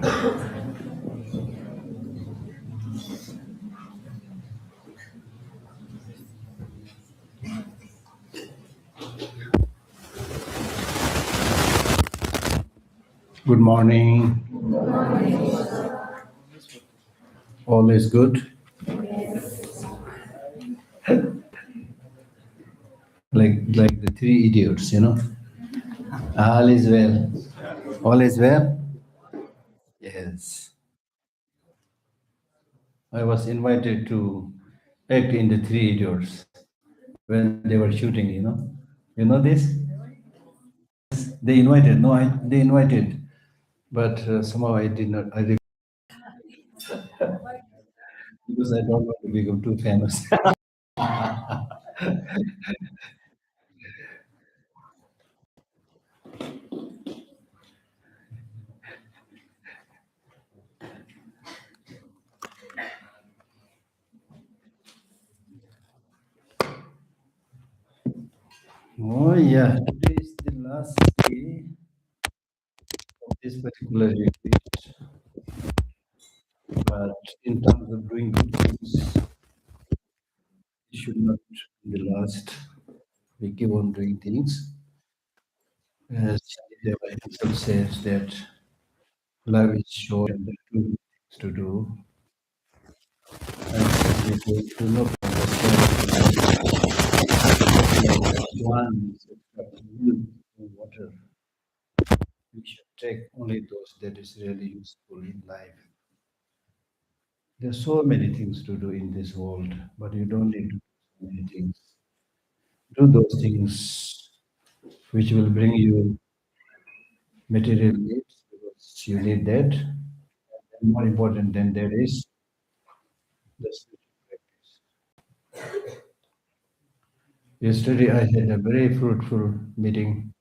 Good morning. All is good. Like the three idiots, you know. All is well. All is well. Yes. I was invited to act in the three idiots when they were shooting, you know. You know this? They invited. No, they invited, but somehow I did not. Because I don't want to become too famous. Oh yeah, today is the last day of this particular retreat. But in terms of doing good things, it should not be the last. We keep on doing things. As Shantideva himself says that life is short and there are two things to do. And we do not understand one is milk or water. We should take only those that is really useful in life. There are so many things to do in this world, but you don't need to do so many things. Do those things which will bring you material needs because you need that. And more important than that is the spiritual practice. Yesterday, I had a very fruitful meeting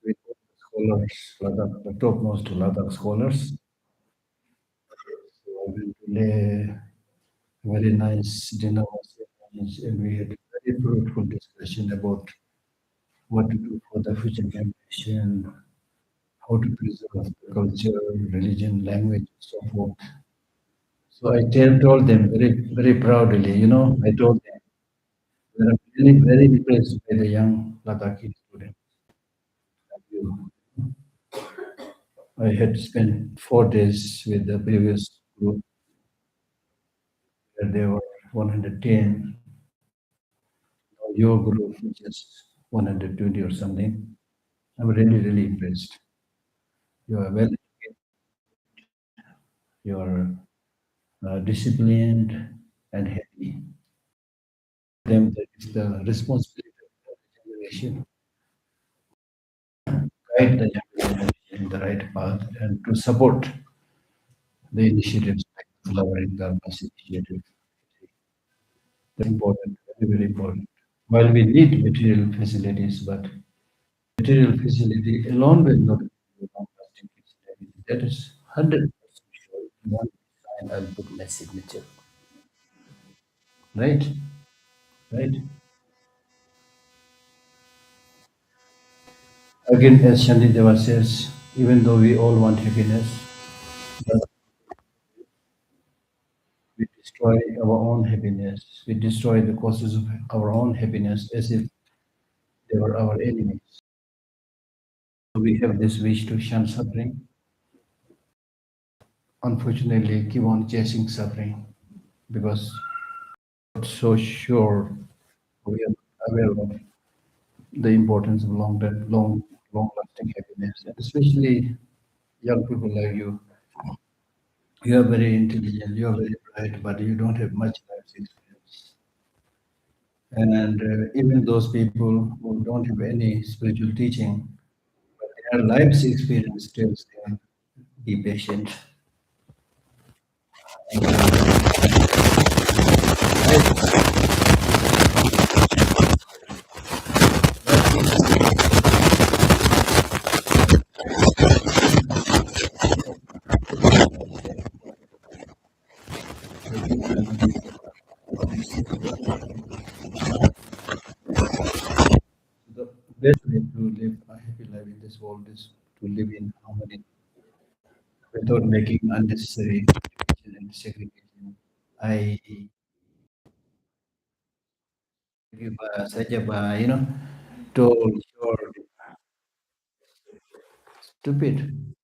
with scholars, Ladakh, the topmost Ladakh scholars. So I went to Leh, very nice dinner was arranged, and we had a very fruitful discussion about what to do for the future generation, how to preserve the culture, religion, language, and so forth. So I told them very proudly, you know, I told them, we are really very impressed by the young Ladakhi students. You I had spent 4 days with the previous group, where there were 110. Now your group, which is 120 or something. I'm really impressed. You are well educated, you are disciplined and happy. Them that is the responsibility of the generation, guide the younger generation in the right path and to support the initiatives like the Flowering Dharma's initiative. That's important, very important. While we need material facilities, but material facility alone will not give you long-lasting stability. That is 100% sure. If you want to sign, I'll put my signature. Right? Right? Again, as Shantideva says, even though we all want happiness, but we destroy our own happiness. We destroy the causes of our own happiness as if they were our enemies. So we have this wish to shun suffering. Unfortunately, keep on chasing suffering because we're not so sure we are aware of the importance of long-lasting happiness, and especially young people like you. You are very intelligent, you are very bright, but you don't have much life experience. And even those people who don't have any spiritual teaching, but their life's experience tells them, be patient. The best way to live a happy life in this world is to live in harmony with without making unnecessary division and segregation. I give such a, told your stupid.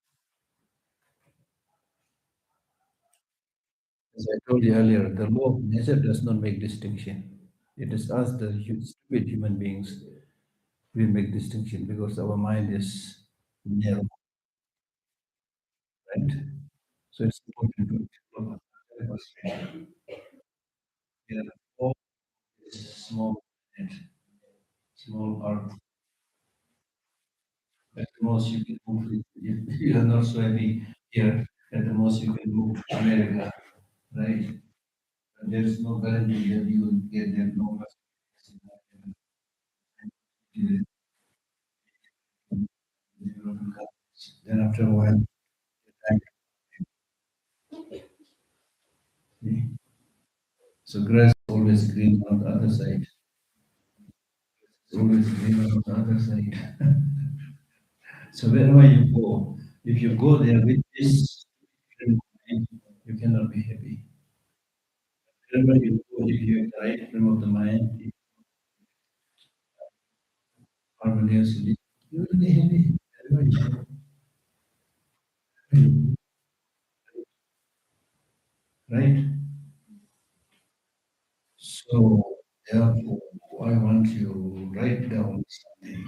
As I told you earlier, the law of nature does not make distinction. It is us, the stupid human beings, we make distinction because our mind is narrow, right? So it's important to explore. Yeah, all is small and small art. At the most you can move it. If you are not so happy here, at the most you can move to America, right? And there is no guarantee that you will get there. No then after a while, time. So grass is always green on the other side. It's always green on the other side. So wherever you go, if you go there with this frame of mind, you cannot be happy. Wherever you go, if you have the right frame of the mind, if harmoniously, you will be happy. Wherever you go, right? So therefore, I want you to write down something,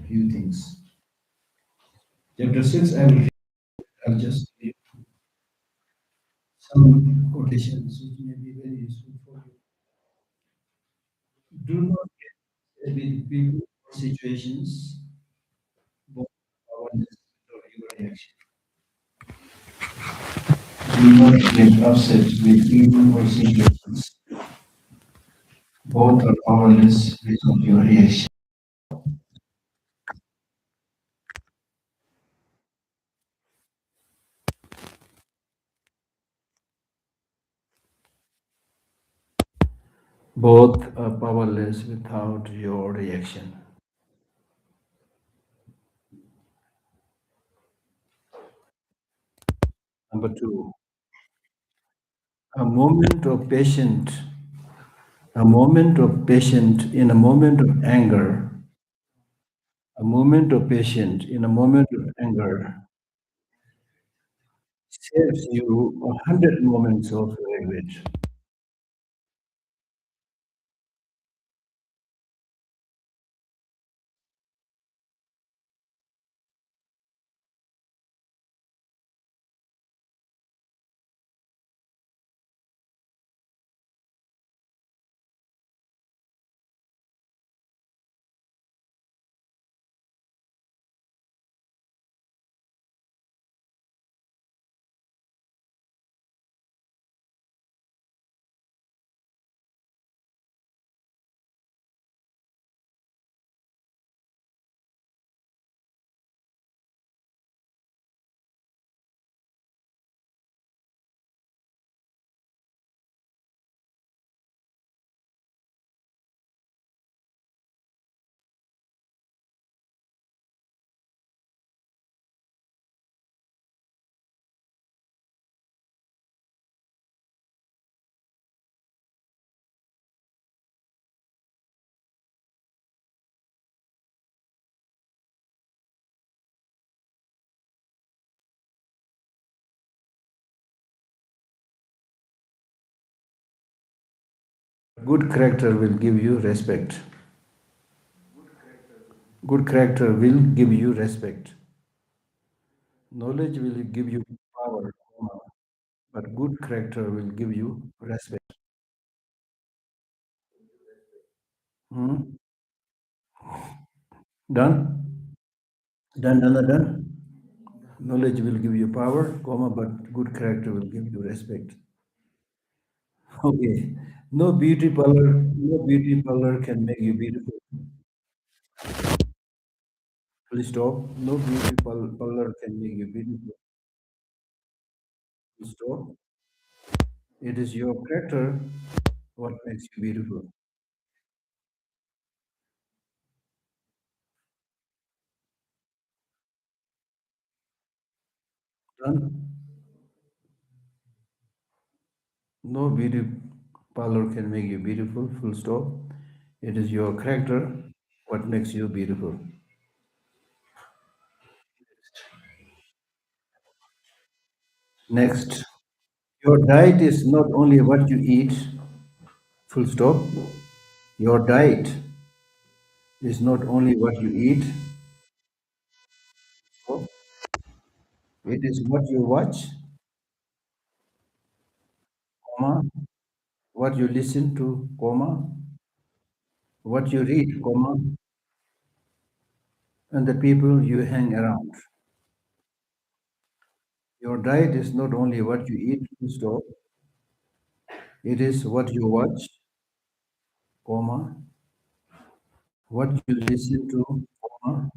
few things. Chapter 6, I'll just read some quotations which may be very useful for you. Do not get with people or situations, both awareness or your reaction. Do not get upset with people or situations, both are powerless because of your reaction. Both are powerless without your reaction. Number two, a moment of patient, a moment of patient in a moment of anger, a moment of patience in a moment of anger saves you 100 moments of regret. Good character will give you respect. Good character will give you respect. Knowledge will give you power, but good character will give you respect. Hmm? Done? Done. Knowledge will give you power, but good character will give you respect. Okay. No beauty parlor can make you beautiful. Please stop. No parlor can make you beautiful. Please stop. It is your character what makes you beautiful. Done. No beauty parlor can make you beautiful, full stop. It is your character what makes you beautiful. Next, your diet is not only what you eat, full stop. Your diet is not only what you eat, stop. It is what you watch, comma, what you listen to, comma, what you read, comma, and the people you hang around. Your diet is not only what you eat, full stop. It is what you watch, comma, what you listen to, comma,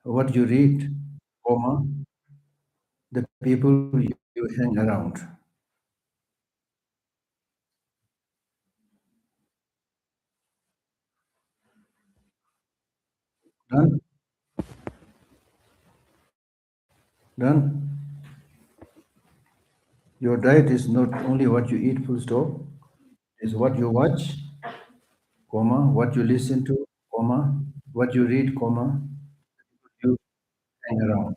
what you read, comma, the people you hang around. Done? Done? Your diet is not only what you eat, full stop. Is what you watch, comma, what you listen to, comma, what you read, comma, you hang around.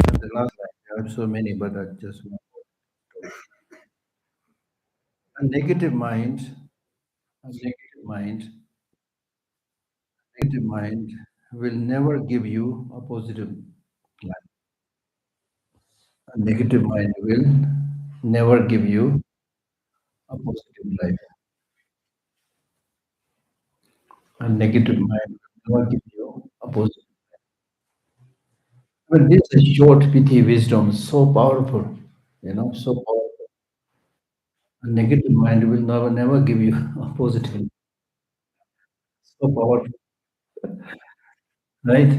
And the last line, there are so many, but I just want to. A negative mind, a negative mind, negative mind will never give you a positive life. A negative mind will never give you a positive life. A negative mind will never give you a positive. But this is short pithy wisdom, so powerful, so powerful. A negative mind will never give you a positive, so powerful, right?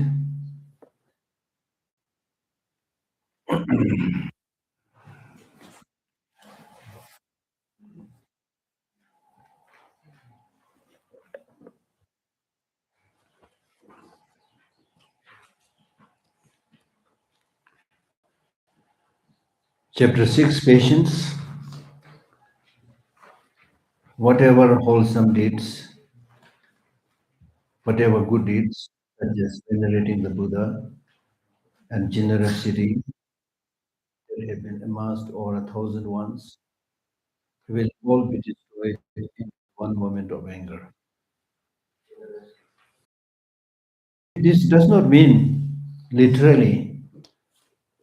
Chapter 6, Patience. Whatever wholesome deeds, whatever good deeds, such as venerating the Buddha and generosity that have been amassed over 1,000 ones, will all be destroyed in one moment of anger. This does not mean literally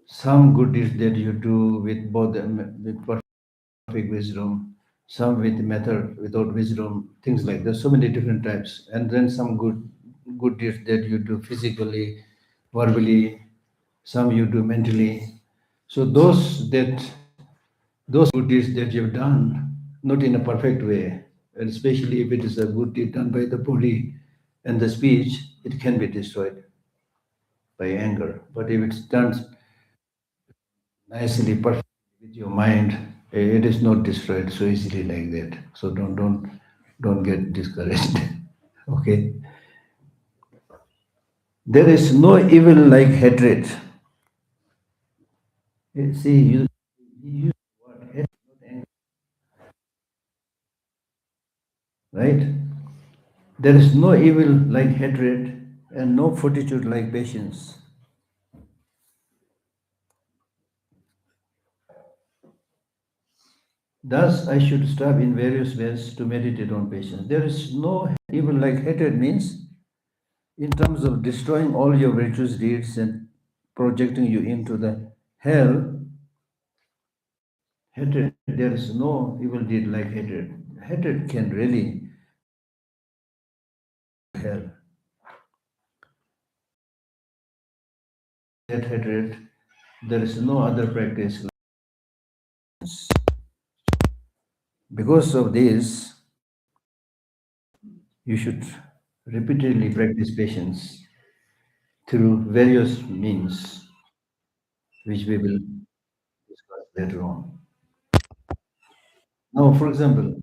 some good deeds that you do with both with perfect wisdom, some with method, without wisdom, things like there's so many different types, and then some good deeds that you do physically, verbally, some you do mentally. So those good deeds that you've done, not in a perfect way, and especially if it is a good deed done by the body and the speech, it can be destroyed by anger. But if it's done nicely, perfectly with your mind, it is not destroyed so easily like that. So don't get discouraged. Okay. There is no evil like hatred. See, you use the word hatred, not anger, right? There is no evil like hatred and no fortitude like patience. Thus, I should strive in various ways to meditate on patience. There is no evil like hatred means in terms of destroying all your virtuous deeds and projecting you into the hell. Hatred, there is no evil deed like hatred. Hatred can really hell. That hatred, there is no other practice. Because of this, you should repeatedly practice patience through various means, which we will discuss later on. Now, for example,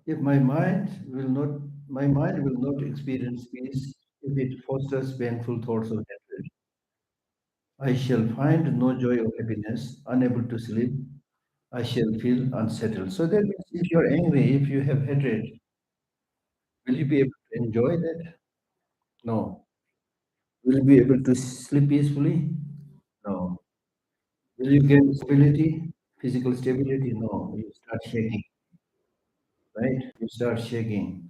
if my mind will not experience peace if it fosters painful thoughts of hatred. I shall find no joy or happiness, unable to sleep. I shall feel unsettled. So that means if you're angry, if you have hatred, will you be able to enjoy that? No. Will you be able to sleep peacefully? No. Will you get stability, physical stability? No. You start shaking, right? You start shaking.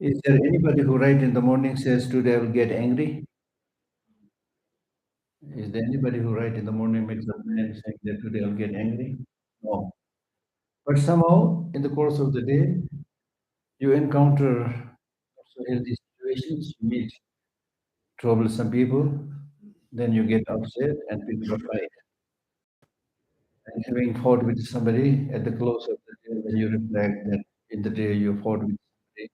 Is there anybody who right in the morning says, today I will get angry? Is there anybody who right in the morning makes a plan saying that today I'll get angry? No. But somehow, in the course of the day, you encounter also healthy situations, you meet troublesome people, then you get upset and people fight. And having fought with somebody at the close of the day, when you reflect that in the day you fought with somebody,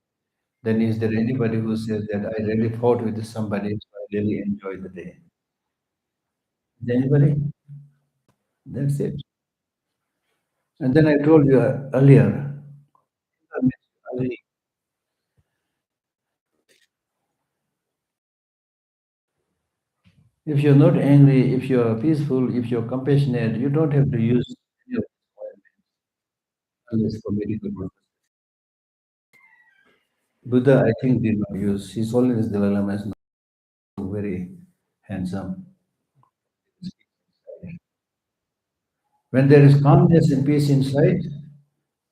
then is there anybody who says that I really fought with somebody, so I really enjoyed the day? Is there anybody? That's it. And then I told you earlier, if you're not angry, if you're peaceful, if you're compassionate, you don't have to use any of this oil unless for medical purpose. Buddha, I think, did not use. His Holiness Dalai Lama is not very handsome. When there is calmness and peace inside,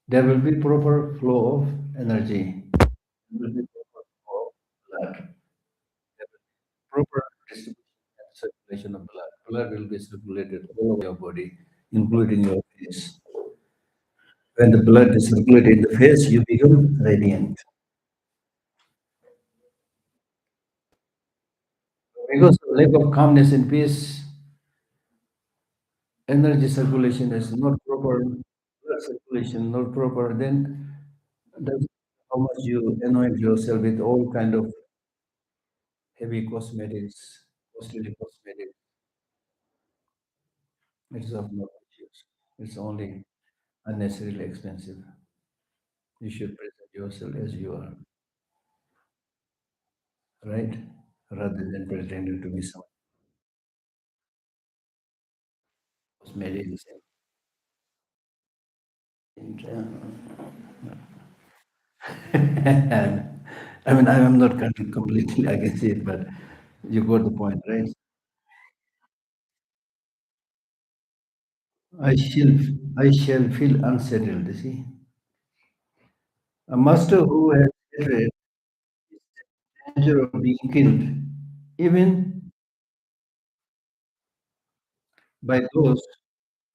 there will be proper flow of energy. There will be proper flow of blood. There will be proper distribution and circulation of blood. Blood will be circulated all over your body, including your face. When the blood is circulated in the face, you become radiant. Because of lack of calmness and peace, energy circulation is not proper, blood circulation not proper, then that's how much you anoint yourself with all kind of heavy cosmetics, costly cosmetics. It's of no use. It's only unnecessarily expensive. You should present yourself as you are, right? Rather than pretending to be some cosmetics. I mean, I'm not completely against it, but you got the point, right? I shall, I shall feel unsettled. You see, a master who has hatred, danger of being killed, even by those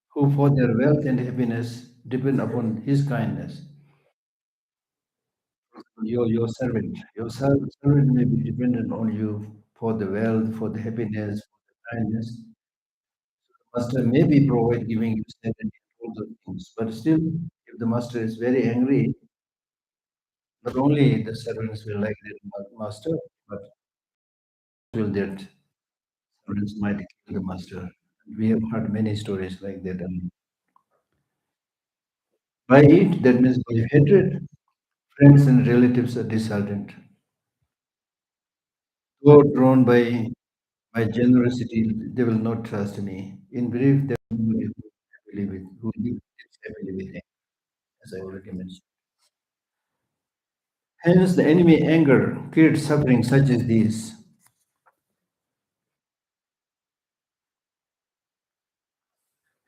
who, for their wealth and happiness, depend upon his kindness. Your servant, servant may be dependent on you for the wealth, for the happiness, for the kindness. Master may be provide giving you certain and all those things, but still, if the master is very angry, not only the servants will like their master, but will that servants might kill the master. We have heard many stories like that. And by it, that means by hatred, friends and relatives are disheartened. Though drawn by my generosity, they will not trust me. In brief, they will not live happily who lives happily with him, as I already mentioned. Hence, the enemy anger creates suffering such as this.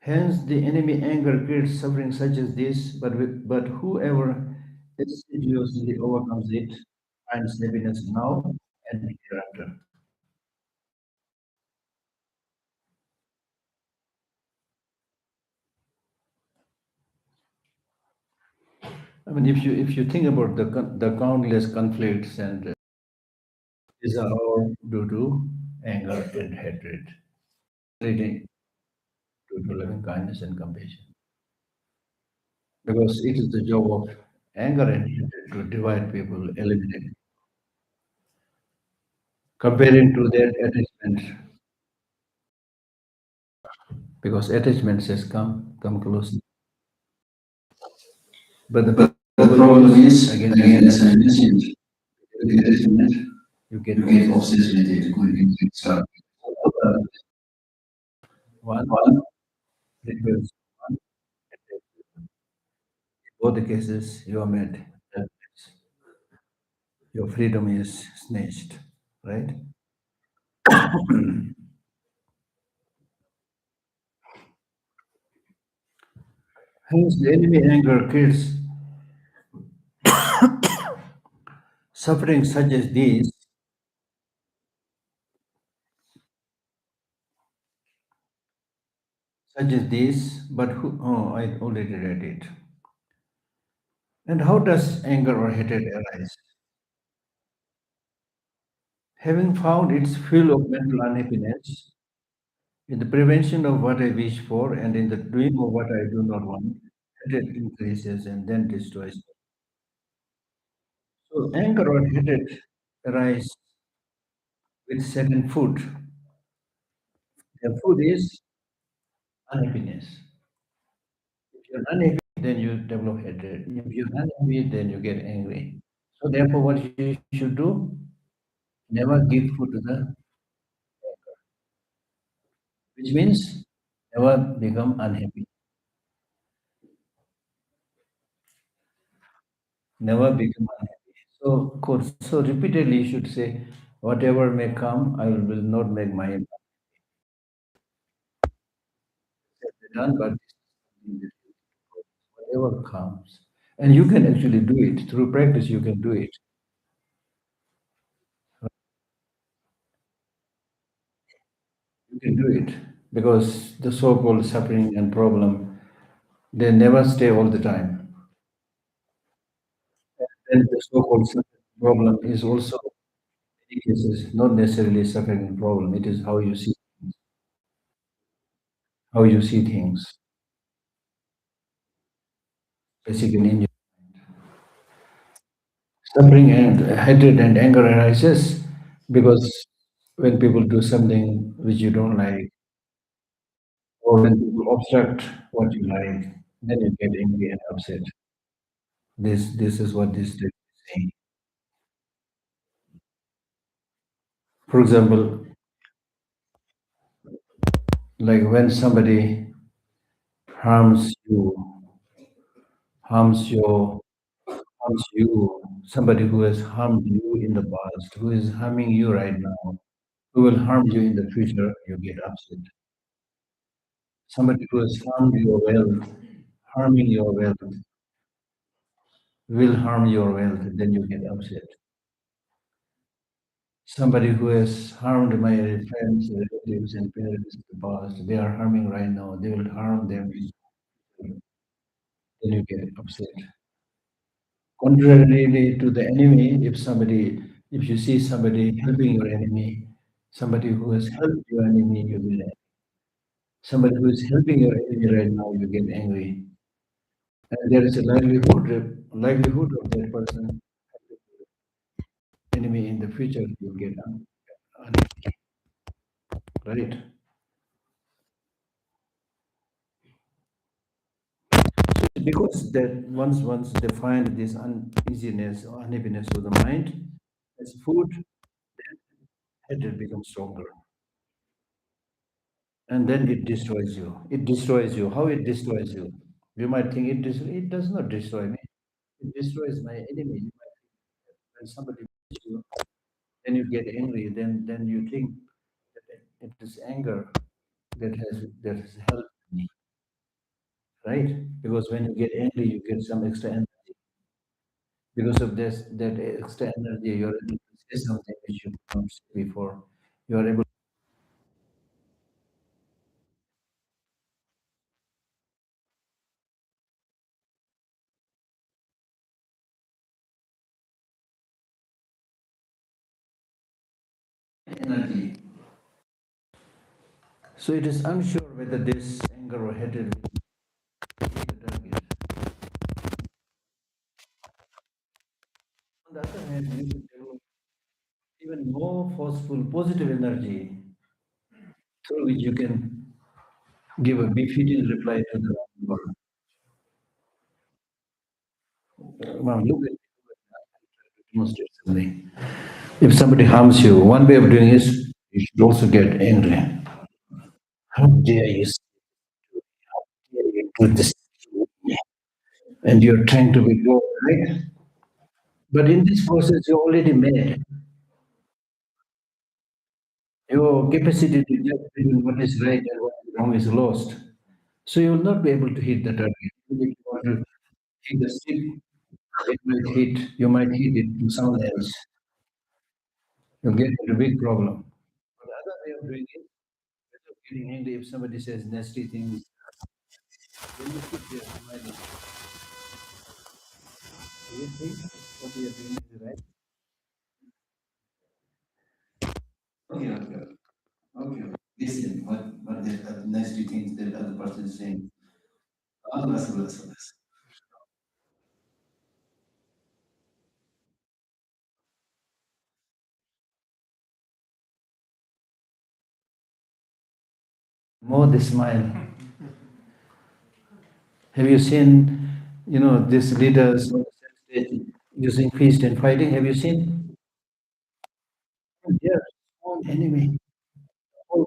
Hence, the enemy anger creates suffering such as this, but whoever assiduously overcomes it finds happiness now and hereafter. I mean, if you think about the countless conflicts and these are all due to anger and hatred, leading to loving kindness and compassion. Because it is the job of anger and hatred to divide people, eliminate, comparing to their attachment. Because attachment says come close. But The problem problem is, is, again, again, as as I I mentioned, mentioned, with with attachment, attachment, you get you get obsessed with obsessed with it, it, going going into into itself. itself. One requires one. In both the cases, you are made helpless. Your freedom is snatched, right? Hence, the enemy anger creates suffering such as this, but who, oh, I already read it. And how does anger or hatred arise? Having found its fuel of mental unhappiness, in the prevention of what I wish for and in the doing of what I do not want, hatred increases and then destroys. So anger or hatred arise with certain food. The food is unhappiness. If you're unhappy, then you develop hatred. If you're unhappy, then you get angry. So therefore, what you should do, never give food to the, which means never become unhappy. Never become unhappy. So, of course, so repeatedly you should say, whatever may come, I will not make my done, but whatever comes. And you can actually do it. Through practice, you can do it. You can do it. Because the so-called suffering and problem, they never stay all the time. And the so-called suffering problem is also, in many cases, not necessarily suffering and problem. It is how you see things, basically in suffering and hatred and anger arises because when people do something which you don't like, or when people obstruct what you like, then you get angry and upset. This is what this text is saying. For example, like when somebody harms you, harms your harms you, somebody who has harmed you in the past, who is harming you right now, who will harm you in the future, you get upset. Somebody who has harmed your wealth, harming your wealth, will harm your wealth, then you get upset. Somebody who has harmed my friends, relatives, and parents in the past, they are harming right now, they will harm them, then you get upset. Contrarily to the enemy, if you see somebody helping your enemy, somebody who has helped your enemy, you will, somebody who is helping your enemy right now, you get angry. And there is a likelihood of that person enemy in the future, you get right. Because that once they find this uneasiness or unhappiness of the mind as food, hatred becomes stronger. And then it destroys you. It destroys you. How it destroys you? You might think it does not destroy me. It destroys my enemy. You might think when somebody hits you, then you get angry. Then you think that it is anger that has helped me, right? Because when you get angry, you get some extra energy. Because of this, that extra energy, you're able to say something which you could not say before. You are able to energy. So it is unsure whether this anger or hatred will hit the target. On the other hand, you should develop even more forceful positive energy through which you can give a befitting reply to the world. Now demonstrate something. If somebody harms you, one way of doing is you should also get angry. How dare you, how dare you do this to me? And you're trying to be good, right? But in this process, you already made. Your capacity to judge between what is right and what is wrong is lost. So you will not be able to hit the target. Even if you want to hit the stick, you might hit it to someone else. You'll get into a big problem. But the other way of doing it, instead of getting angry if somebody says nasty things, when you sit there smiling, do you think what you are doing is right? Okay, okay, okay. Listen, what the nasty things that other person is saying. Alas, alas, alas. More they smile. Have you seen, these leaders on the stage using fist and fighting? Have you seen? Their own enemy, own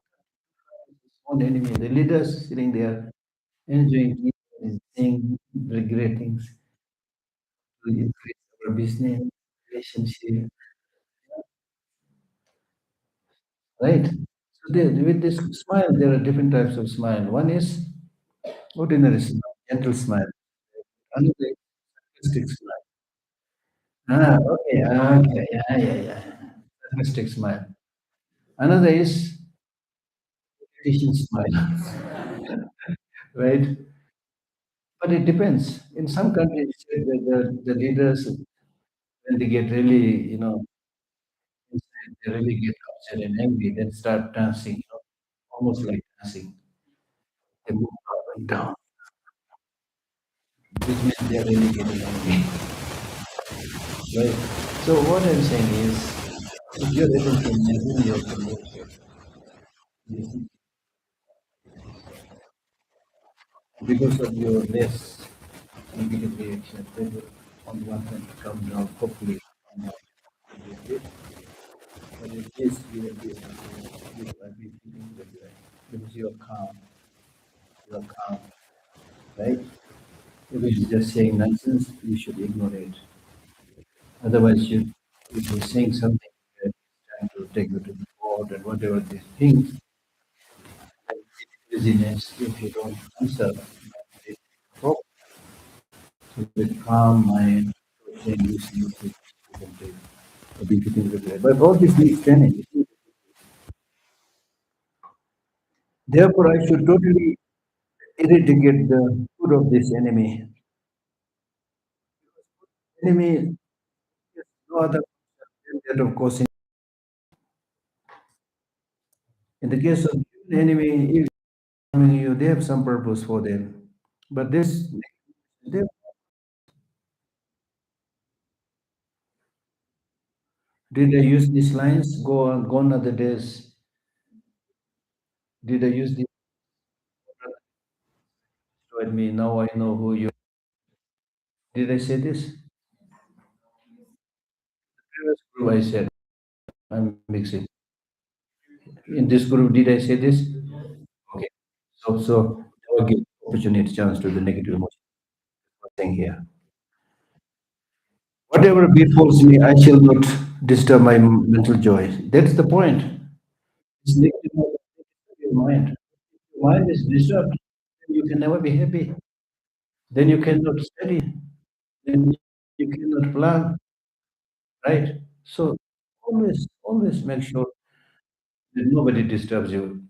own enemy. The leaders sitting there enjoying peace, saying great things to increase our business relationship, right? So with this smile, there are different types of smile. One is ordinary smile, gentle smile. Another is sarcastic smile. Okay, yeah. Sarcastic smile. Another is Asian smile, right? But it depends. In some countries, the leaders, when they get really, inside, they really get upset and angry, then start dancing, almost like dancing. They move up and down, which means they are really getting angry, right? So what I'm saying is, if you're able to imagine your community, because of your less negative reaction, they will on one hand come down, hopefully, come down a little bit. But in this, you will be able to live by feeling that because you're calm, right? If it's just saying nonsense, you should ignore it. Otherwise, if you're saying something that is trying to take you to the board and whatever these things, busyness, if you don't answer, it will so with calm mind, saying you can take a big thing with it. But all this needs training. Therefore, I should totally eradicate the food of this enemy. Enemy is no other than that of causing. In the case of enemy, if harming you, they have some purpose for them. But this, they, did I use these lines? Gone are the days. Did I use this destroyed me? Now I know who you. Did I say this? Previous group I said. I'm mixing. In this group, did I say this? Okay. So never give opportunity chance to the negative emotion. Thing here. Whatever befalls me, I shall not disturb my mental joy. That's the point. It's negative your mind. Your mind is disturbed. Then you can never be happy. Then you cannot study. Then you cannot plan, right? So always make sure that nobody disturbs you.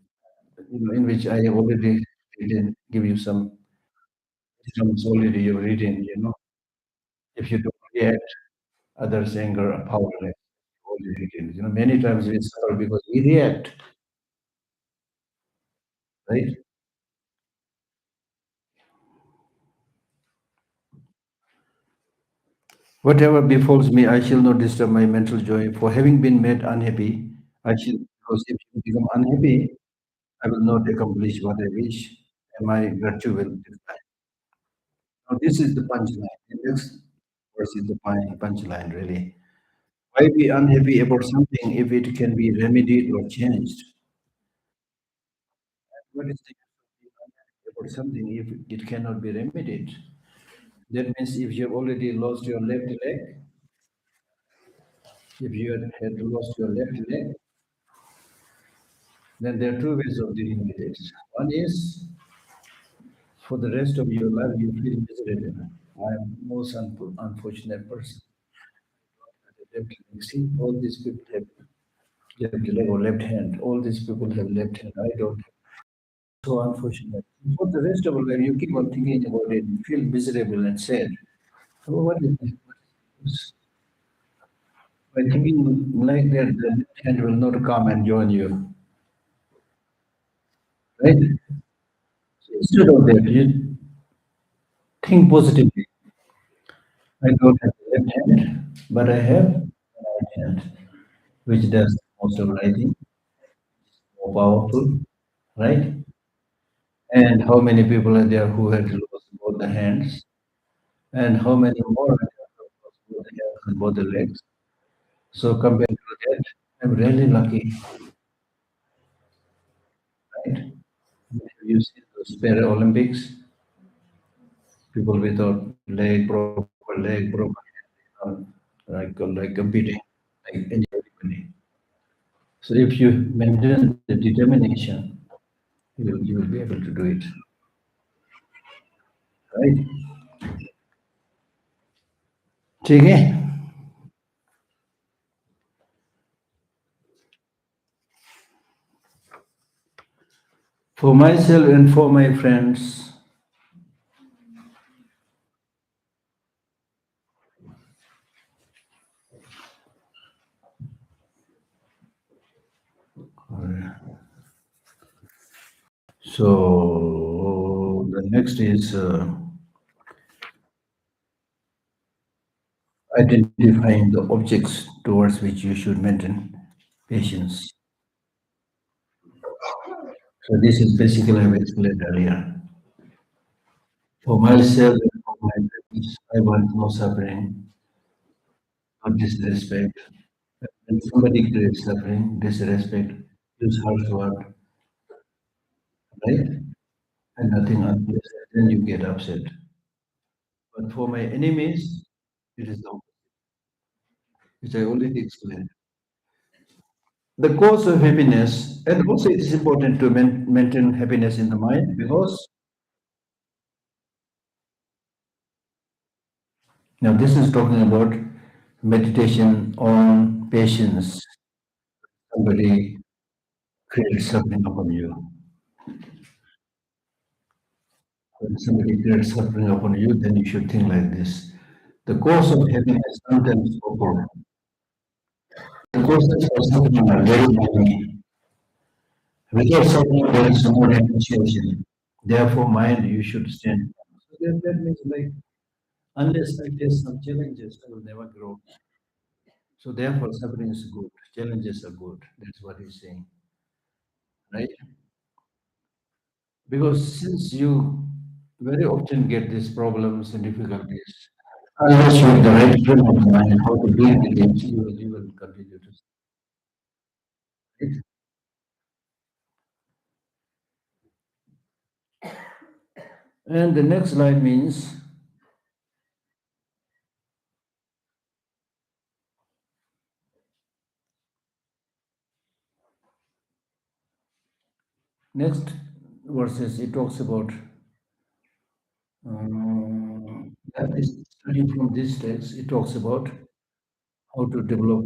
In which I have already give you some wisdoms already you're reading, If you don't react, others anger are powerless. Already written. Many times we suffer because we react, right? Whatever befalls me, I shall not disturb my mental joy. For having been made unhappy, because if you become unhappy, I will not accomplish what I wish, and my virtue will decline. Now, this is the punchline. The next verse is the punchline, really. Why be unhappy about something if it can be remedied or changed? What is the use of being unhappy about something if it cannot be remedied? That means if you've already lost your left leg, if you had lost your left leg, then there are two ways of dealing with it. One is for the rest of your life you feel miserable. I am the most unfortunate person. Left leg. See, all these people have left leg or left hand. All these people have left hand. I don't. So unfortunate. For the rest of your life, you keep on thinking about it, you feel miserable and sad. So what is this? By thinking like that, the left hand will not come and join you, right? So instead of that, you think positively. I don't have a left hand, but I have a right hand, which does most of writing, more powerful, right? And how many people are there who have lost both the hands? And how many more are there who have lost both the hands and both the legs? So compared to that, I'm really lucky, right? Have you seen those Olympics? People without leg, broken hand, like competing, like anybody. So if you maintain the determination, you will be able to do it, right? ठीक है. For myself and for my friends, so the next is identifying the objects towards which you should maintain patience. So this is basically I've explained earlier. For myself and for my friends, I want no suffering, no disrespect. When somebody creates suffering, disrespect, use harsh word, right? And nothing unpleasant, then you get upset. But for my enemies, it is the opposite, which I already explained. The cause of happiness, and also it is important to maintain happiness in the mind because now this is talking about meditation on patience. Somebody creates suffering upon you. When somebody creates suffering upon you, then you should think like this. The cause of happiness sometimes occur. The causes for suffering are very many. Without suffering, there is no appreciation. Therefore, mind, you should stand. So that means like, unless I face some challenges, I will never grow. So therefore, suffering is good. Challenges are good. That's what he's saying, right? Because since you very often get these problems and difficulties, unless you have the right frame of mind, how to deal with it, you will continue to. Right? And the next line means next verses. It talks about that is studying from this text. It talks about how to develop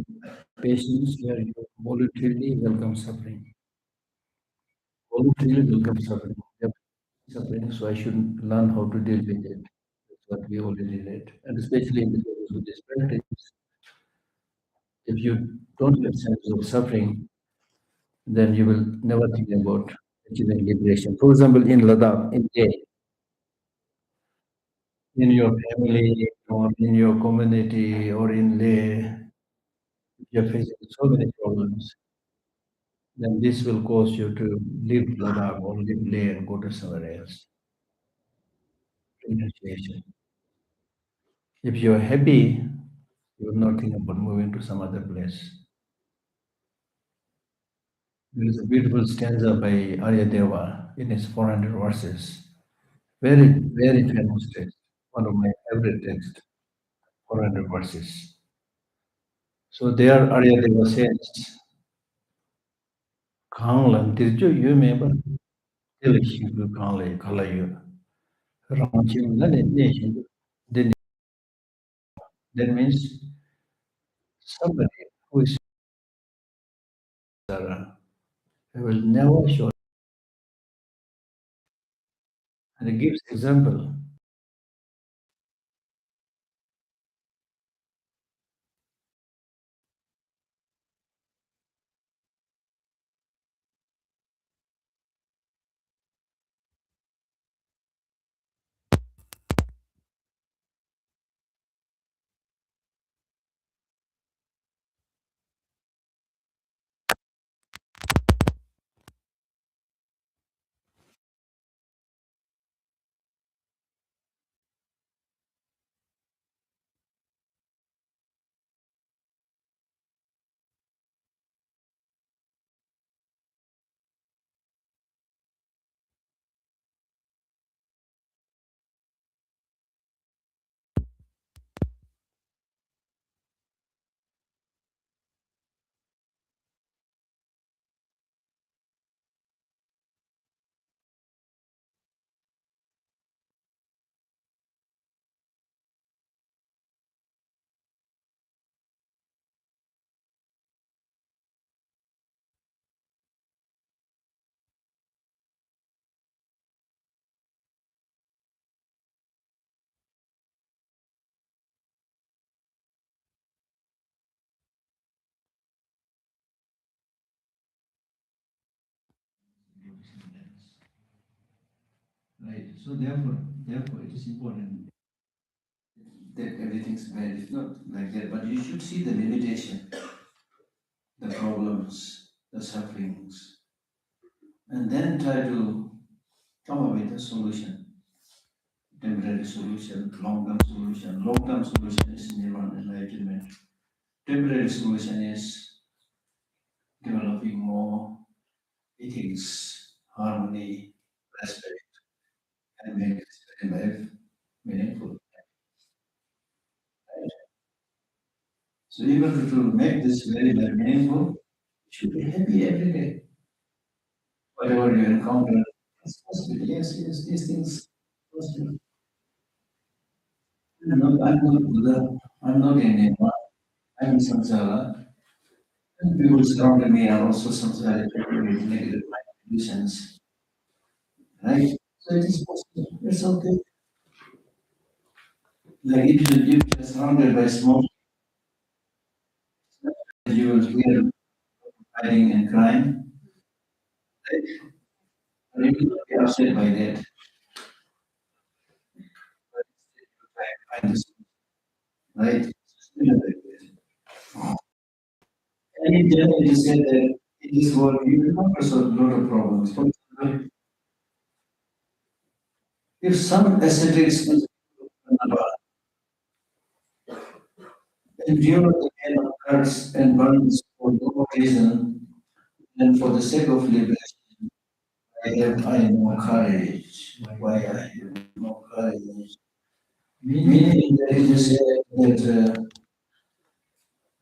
patience where you voluntarily welcome suffering. Voluntarily welcome suffering. Yep. Suffering, so I should learn how to deal with it. That's what we already read. And especially in the case of this practice, if you don't have sense of suffering, then you will never think about achieving liberation. For example, in Ladakh, in Leh, in your family or in your community or in Leh, if you're facing so many problems, then this will cause you to leave Ladakh or leave Leh and go to somewhere else. Renunciation. If you're happy, you will not think about moving to some other place. There is a beautiful stanza by Aryadeva. in his 400 verses. Very, very famous text. One of my favorite texts, 400 verses. So there Aryadeva says, Kanglan tirjo yu meba, tilishibu kangle kalayu. Ramchim lane nation. Then that means somebody who is Sara will never show. And he gives example. Right. So therefore, it is important that everything's bad. It's not like that, but you should see the limitation, the problems, the sufferings, and then try to come up with a solution, temporary solution, long-term solution. Long-term solution is nirvana enlightenment. Temporary solution is developing more ethics, harmony, respect, and make this life meaningful. So even to make this very meaningful, you should be happy every day. Whatever you encounter, it's possible. Yes, yes, these things possible. I'm not Buddha. I'm not in Nirvana. I'm in samsara. And people surrounding me are also samsara with negative conditions. Right? So it is possible. It's okay. Like if you're surrounded by smoke, you will hear fighting and crying. Right? But you will not be upset by that. But instead you try to find the right? And in general, you said that in this world you will not resolve a lot of problems. For example, if some ascetics endure the pain of cuts and burns for no reason, and for the sake of liberation, I no courage. Why I have no courage? Meaning that it is said that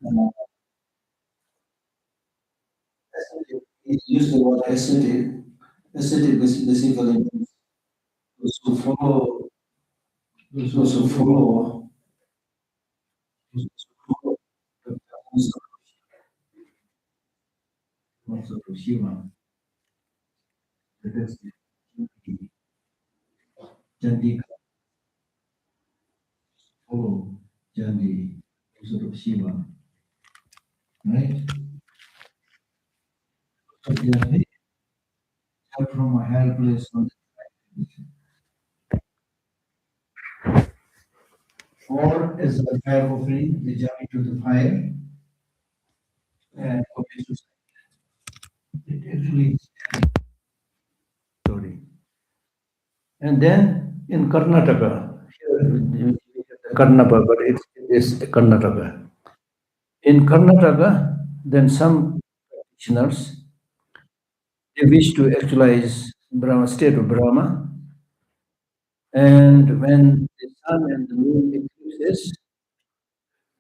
uh, it used the word ascetic. Ascetic basically means those who follow, those who follow, those who follow the principles of Shiva. That is the Chanti follow Chanti sort of Shiva, right? So they are very help from a higher place on or as a fire offering, they jump into the fire and commit suicide. It actually is a story. And then in Karnataka, here Karnataka, but it is Karnataka. In Karnataka, then some practitioners they wish to actualize Brahma, state of Brahma. And when the sun and the moon eclipses,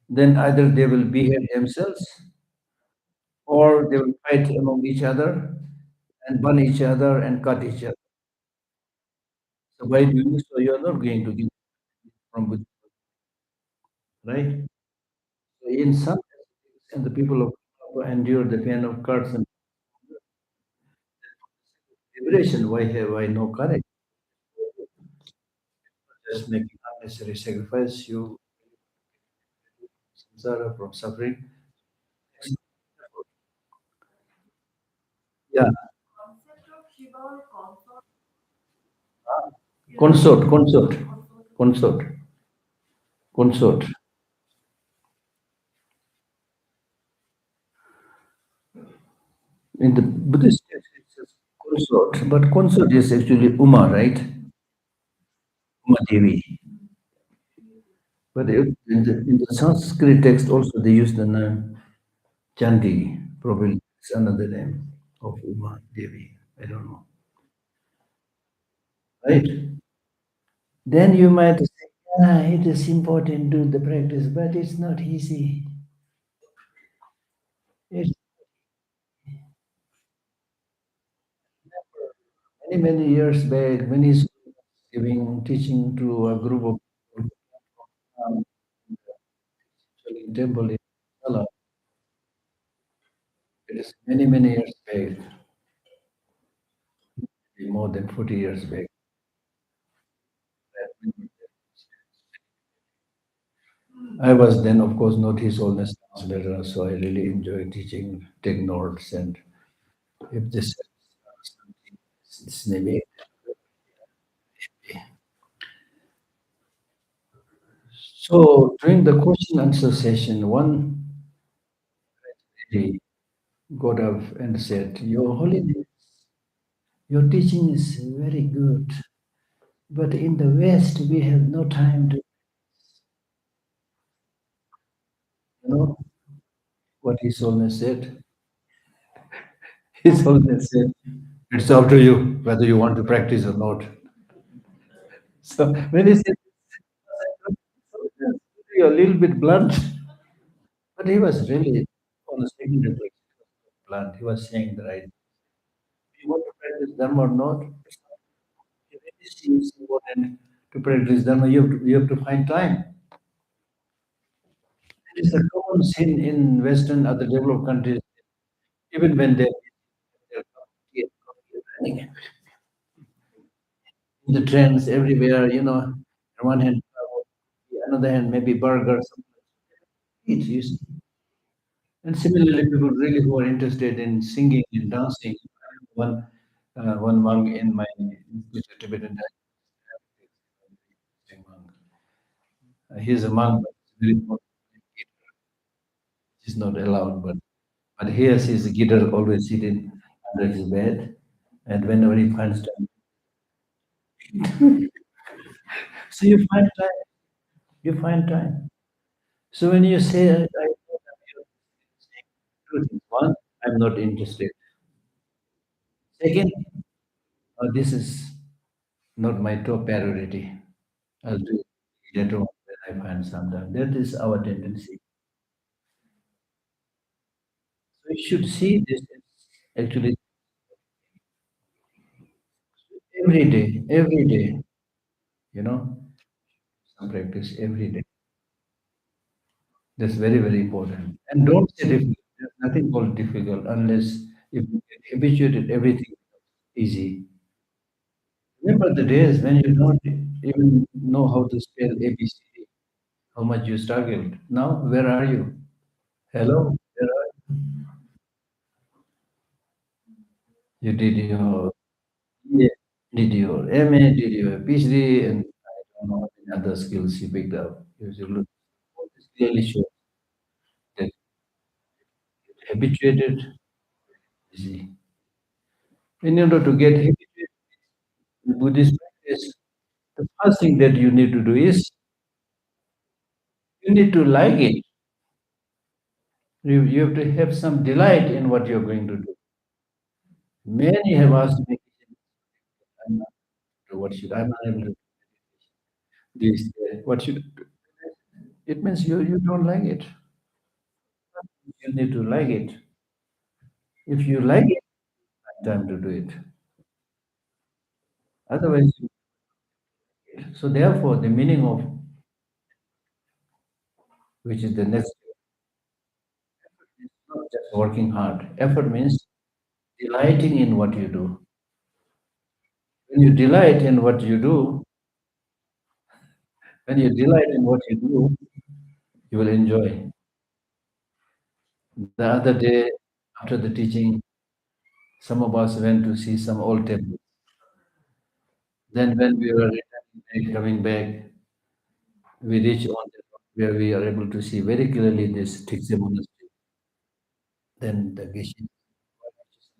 then either they will behead themselves or they will fight among each other and burn each other and cut each other. So by doing so, you are not going to get from Buddha, right? So in some cases, and the people of Papa endure the pain of cuts and liberation. Why have I no courage? Just making unnecessary sacrifice, you samsara from suffering. Yeah, consort, consort, consort, consort. In the Buddhist text, it says consort, but consort is actually Uma, right? Uma Devi. But in the Sanskrit text also they use the name Chandi, probably it's another name of Uma Devi. I don't know. Right? Then you might say, yeah, it is important to do the practice, but it's not easy. It's many, many years back when he's giving teaching to a group of people um, in the temple in Sala. It is many, many years back, more than 40 years back. I was then, of course, not his holiness translator, so I really enjoyed teaching, take notes, and if this it's maybe. So during the question answer session, one lady got up and said, "Your Holiness, your teaching is very good, but in the West we have no time to, you know." What His Holiness said? His Holiness said, "It's up to you whether you want to practice or not." So when he said, "You're a little bit blunt," but he was really on a second reflection, blunt. He was saying that you want to practice Dharma or not, it's not really seems important to practice Dharma. You have to find time. It is a common sin in Western other developed countries, even when they're running in the trends everywhere, on one hand, another hand, maybe burgers, eat, you see. And similarly, people really who are interested in singing and dancing. One, one monk in my institute, Tibetan monk. He's a monk, but he's very he's not allowed. But he has his guitar always sitting under his bed, and whenever he finds time, so you find time. You find time. So when you say, I know that you're saying two things. One, I'm not interested. Second, this is not my top priority. I'll do it later on when I find some time. That is our tendency. So you should see this as actually every day, you know, some practice every day. That's very, very important. And don't say difficult. There's nothing called difficult unless if you get habituated, everything becomes easy. Remember the days when you don't even know how to spell ABCD, how much you struggled. Now, where are you? Hello? Where are you? You did your BA, did your MA, did your PhD, and I don't know how many other skills you picked up. You look, all this clearly shows that habituated, easy. In order to get habituated in Buddhist practice, the first thing that you need to do is you need to like it. You have to have some delight in what you're going to do. Many have asked me, I'm not to what should I'm unable to do this. What should it means you don't like it. You need to like it. If you like it, time to do it. Otherwise, so therefore, the meaning of which is the next is not just working hard. Effort means delighting in what you do. When you delight in what you do, when you delight in what you do, you will enjoy. The other day, after the teaching, some of us went to see some old temples. Then, when we were returning back, coming back, we reached on the road where we are able to see very clearly this Tikse monastery. Then the Geshe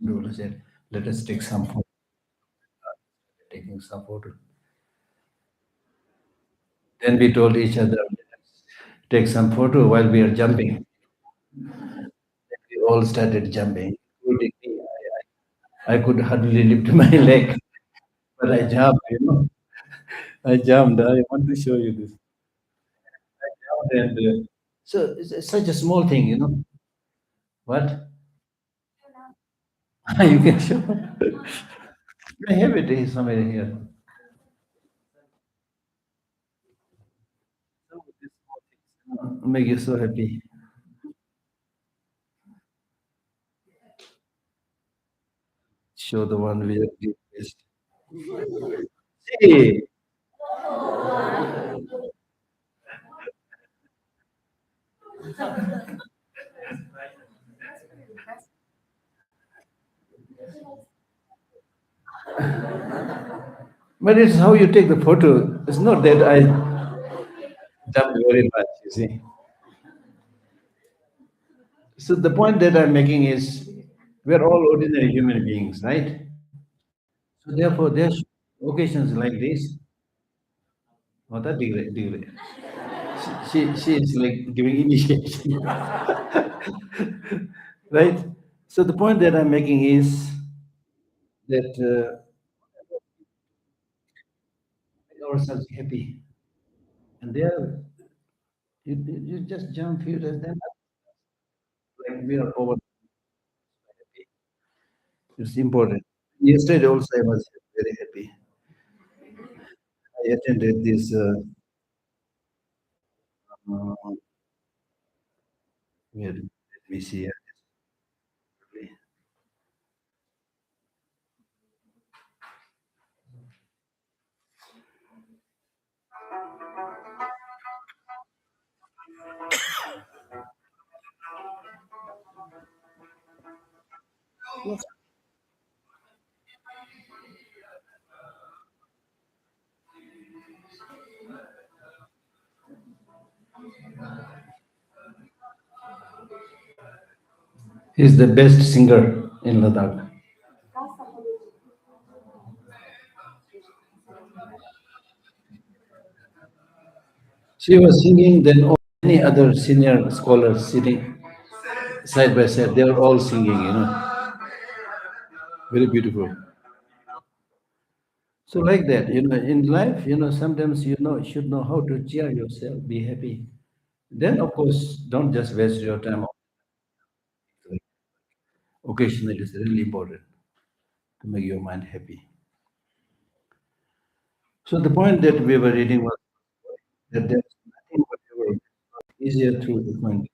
Lhakdor said, "Let us take some photo." Taking some photo. Then we told each other, "Let us take some photo while we are jumping." Then we all started jumping, including me. I could hardly lift my leg, but I jumped. I jumped. I want to show you this. I jumped, and so it's such a small thing. What? You can show. I have it here somewhere here. So this small things, make you so happy. Show the one we have deepest. See, but it's how you take the photo. It's not that I jumped very much. You see. So the point that I'm making is, we're all ordinary human beings, right? So therefore, there's occasions like this. Oh, that degree, degree. She is like giving initiation, right? So the point that I'm making is that make ourselves happy, and there you just jump few days, then like we are over happy. It's important. Yesterday also I was very happy. I attended this. Uh, Where, let me see. He's the best singer in Ladakh. She was singing, then all many other senior scholars sitting side by side. They were all singing. Very beautiful. So like that, in life, sometimes should know how to cheer yourself, be happy. Then of course, don't just waste your time. Occasionally, it's really important to make your mind happy. So the point that we were reading was that there's nothing whatever easier through acquaintance.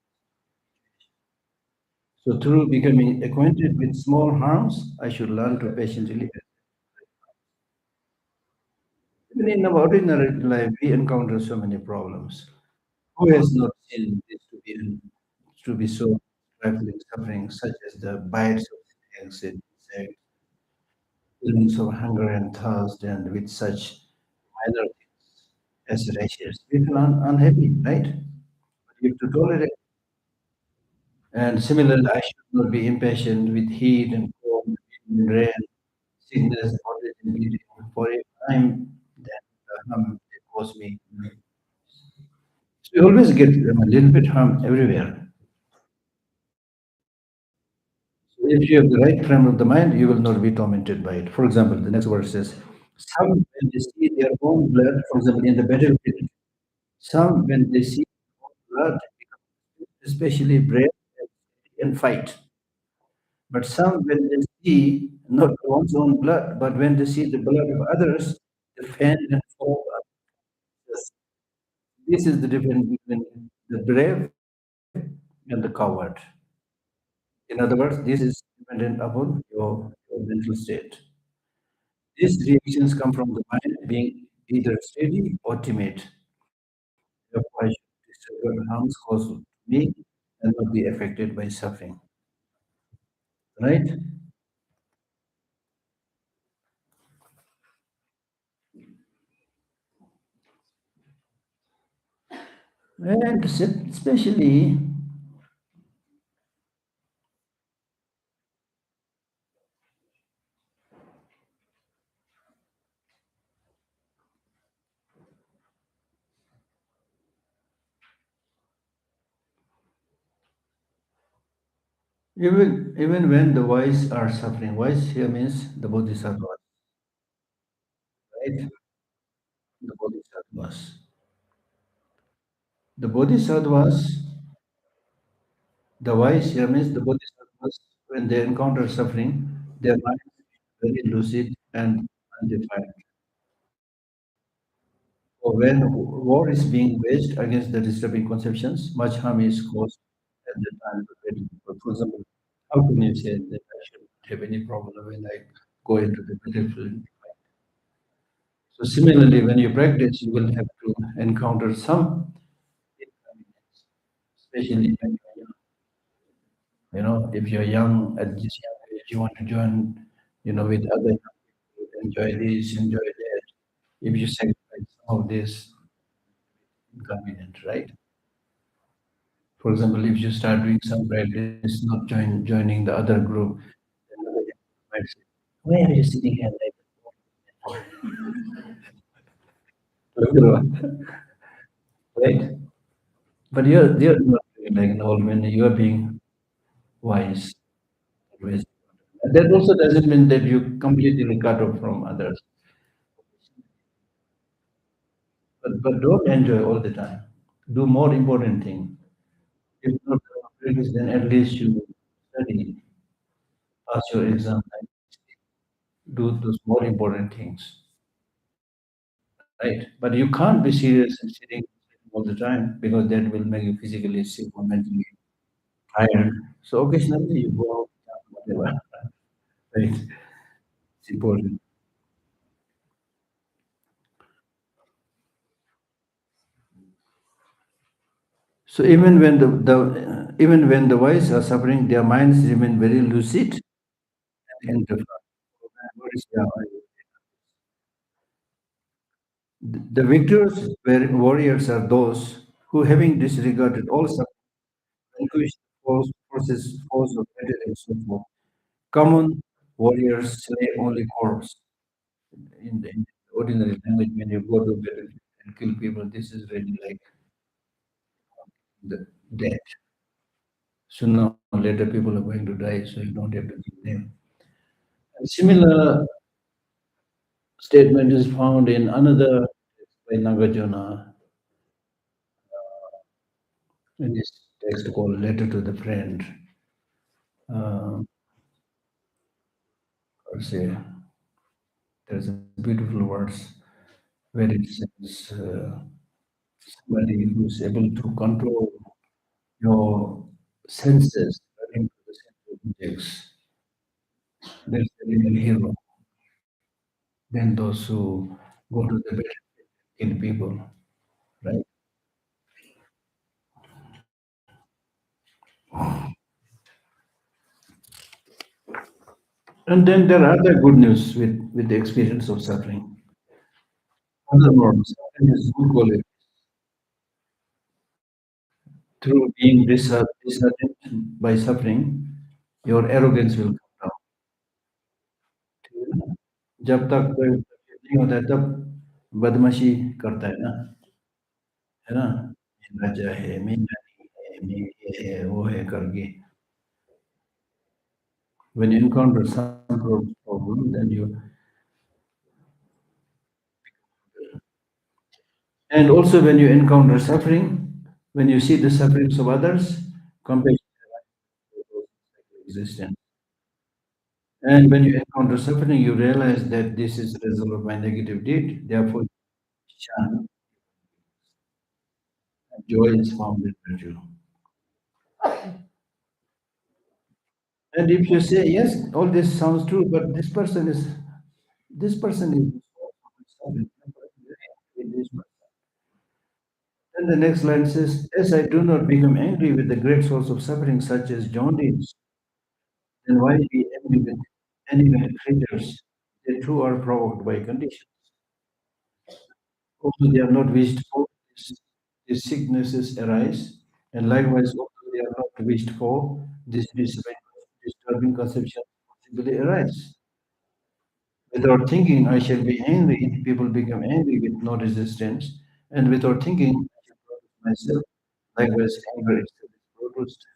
So through becoming acquainted with small harms, I should learn to patiently live. Even in our ordinary life, we encounter so many problems. Who has not seen this to be so trifling suffering, such as the bites of snakes and insects, feelings of hunger and thirst, and with such minor things as rashes? We feel unhappy, right? But you have to tolerate. And similarly, I should not be impatient with heat and cold, and rain, sickness, bondage, and beating. For if I'm then the harm they cause me. So you always get a little bit harm everywhere. So if you have the right frame of the mind, you will not be tormented by it. For example, the next verse says, Some, when they see their own blood, for example, in the battlefield, some, when they see their own blood, become especially brave and fight. But some, when they see not one's own blood, but when they see the blood of others, they faint and fall. Yes. This is the difference between the brave and the coward. In other words, this is dependent upon your mental state. These reactions come from the mind being either steady or timid. Therefore, I should discover harms caused to me and not be affected by suffering. Right? And especially, even when the wise are suffering, wise here means the bodhisattvas, right? The bodhisattvas. The bodhisattvas, the wise here means the bodhisattvas, when they encounter suffering, their mind is very lucid and undefined. So when war is being waged against the disturbing conceptions, much harm is caused at the time. For example, how can you say that I should not have any problem when I go into the battlefield? So similarly, when you practice, you will have to encounter some inconvenience, especially when you're young. You know, if you're young at this young age, you want to join, with other young people, enjoy this, enjoy that. If you sacrifice some of this, inconvenient, right? For example, if you start doing some practice, not joining the other group, then other young people might say, "Why are you sitting here like that?" Right? But you're not doing like an old man. You're being wise. Always. That also doesn't mean that you completely cut off from others. But don't enjoy all the time. Do more important thing. If not practice, then at least you study, pass your exam, do those more important things. Right? But you can't be serious and sitting all the time because that will make you physically sick or mentally tired. So occasionally you go out, whatever. Right? It's important. So even when the wise are suffering, their minds remain very lucid and indifferent. What is the victors warriors are those who, having disregarded all suffering, vanquish force of battle and so forth. Common warriors slay only corpse. In the ordinary language, when you go to battle and kill people, this is really like the death. Sooner or later, people are going to die, so you don't have to kill them. A similar statement is found in another text by Nagarjuna in this text called Letter to the Friend. Uh, or say, there's a beautiful words where it says, somebody who's able to control your senses according to the sense objects, that's the real hero. Than those who go to the battlefield and kill people, right? And then there are other good news with the experience of suffering. Furthermore, suffering is good quality. Through being disheartened by suffering, your arrogance will come down. ठीक है ना? जब तक कोई नहीं होता है तब बदमाशी करता है ना? मैं राजा है, मैं रानी है, मैं ये है, वो है करके. When you encounter some problem, then you And also, when you encounter suffering, when you see the sufferings of others, compassion existence. And when you encounter suffering, you realize that this is the result of my negative deed. Therefore, shun, and joy is found in virtue. And if you say, yes, all this sounds true, but this person is suffering. Then the next line says, as I do not become angry with the great source of suffering, such as jaundice, then why be angry with animate creatures? They too are provoked by conditions. Also, they are not wished for, these sicknesses arise, and likewise, also they are not wished for, this disturbing conception possibly arise. Without thinking, I shall be angry, people become angry with no resistance, and without thinking, I shall produce myself. Likewise, anger itself is produced.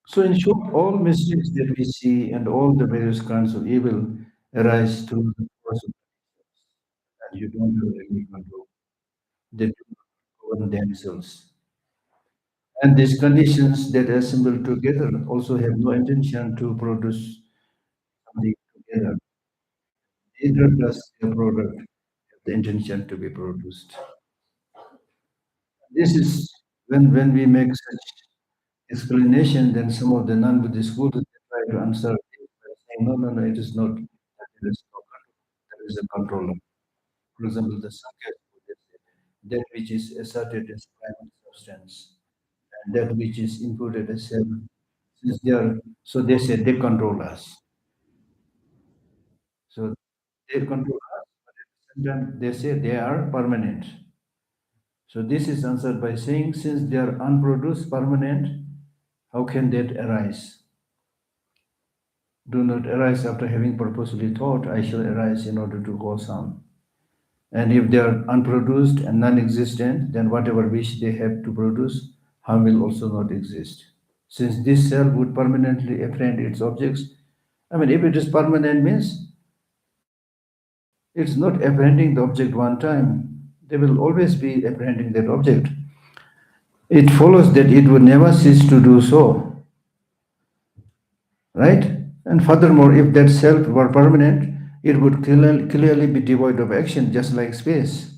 So, in short, all mistakes that we see and all the various kinds of evil arise through the force of and you don't have any control. They do not govern themselves. And these conditions that assemble together also have no intention to produce something together. Neither does their product have the intention to be produced. This is when we make such explanation, then some of the non-Buddhist schools they try to answer it by saying, no, no, no, it is not. There is no control. There is a controller. For example, the Sankhya school, they say, that which is asserted as prime substance and that which is imputed as self. Since they are, so they say they control us. So they control us, but at the same time they say they are permanent. So this is answered by saying, since they are unproduced, permanent, how can that arise? Do not arise after having purposely thought, I shall arise in order to cause harm. And if they are unproduced and non-existent, then whatever wish they have to produce, harm will also not exist. Since this self would permanently apprehend its objects, I mean, if it is permanent means it's not apprehending the object one time. They will always be apprehending that object. It follows that it would never cease to do so, right? And furthermore, if that self were permanent, it would clearly be devoid of action, just like space.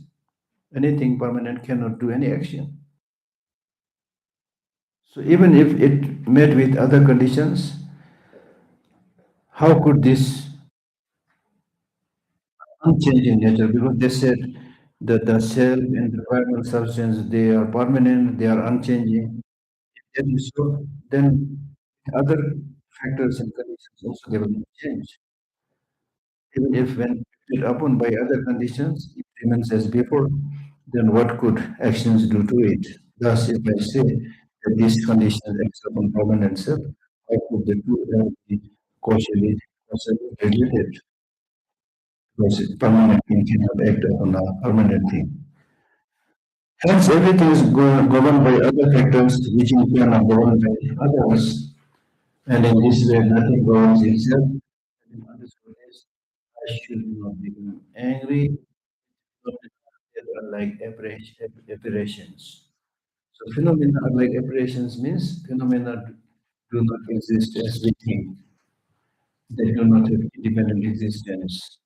Anything permanent cannot do any action. So even if it met with other conditions, how could this unchanging nature? Because they said that the self and the primal substance, they are permanent, they are unchanging. If that is so, then other factors and conditions also they will not change. Even if when acted upon by other conditions, it remains as before, then what could actions do to it? Thus, if I say that these conditions act upon permanent self, how could the two be causally related? Because permanent thing cannot act upon a permanent thing. Hence, everything is governed by other factors, which in turn are governed by others. And in this way, nothing governs itself. And in other ways, I should not become angry, not that are like aberrations. So phenomena are like aberrations means phenomena do not exist as we think. They do not have independent existence.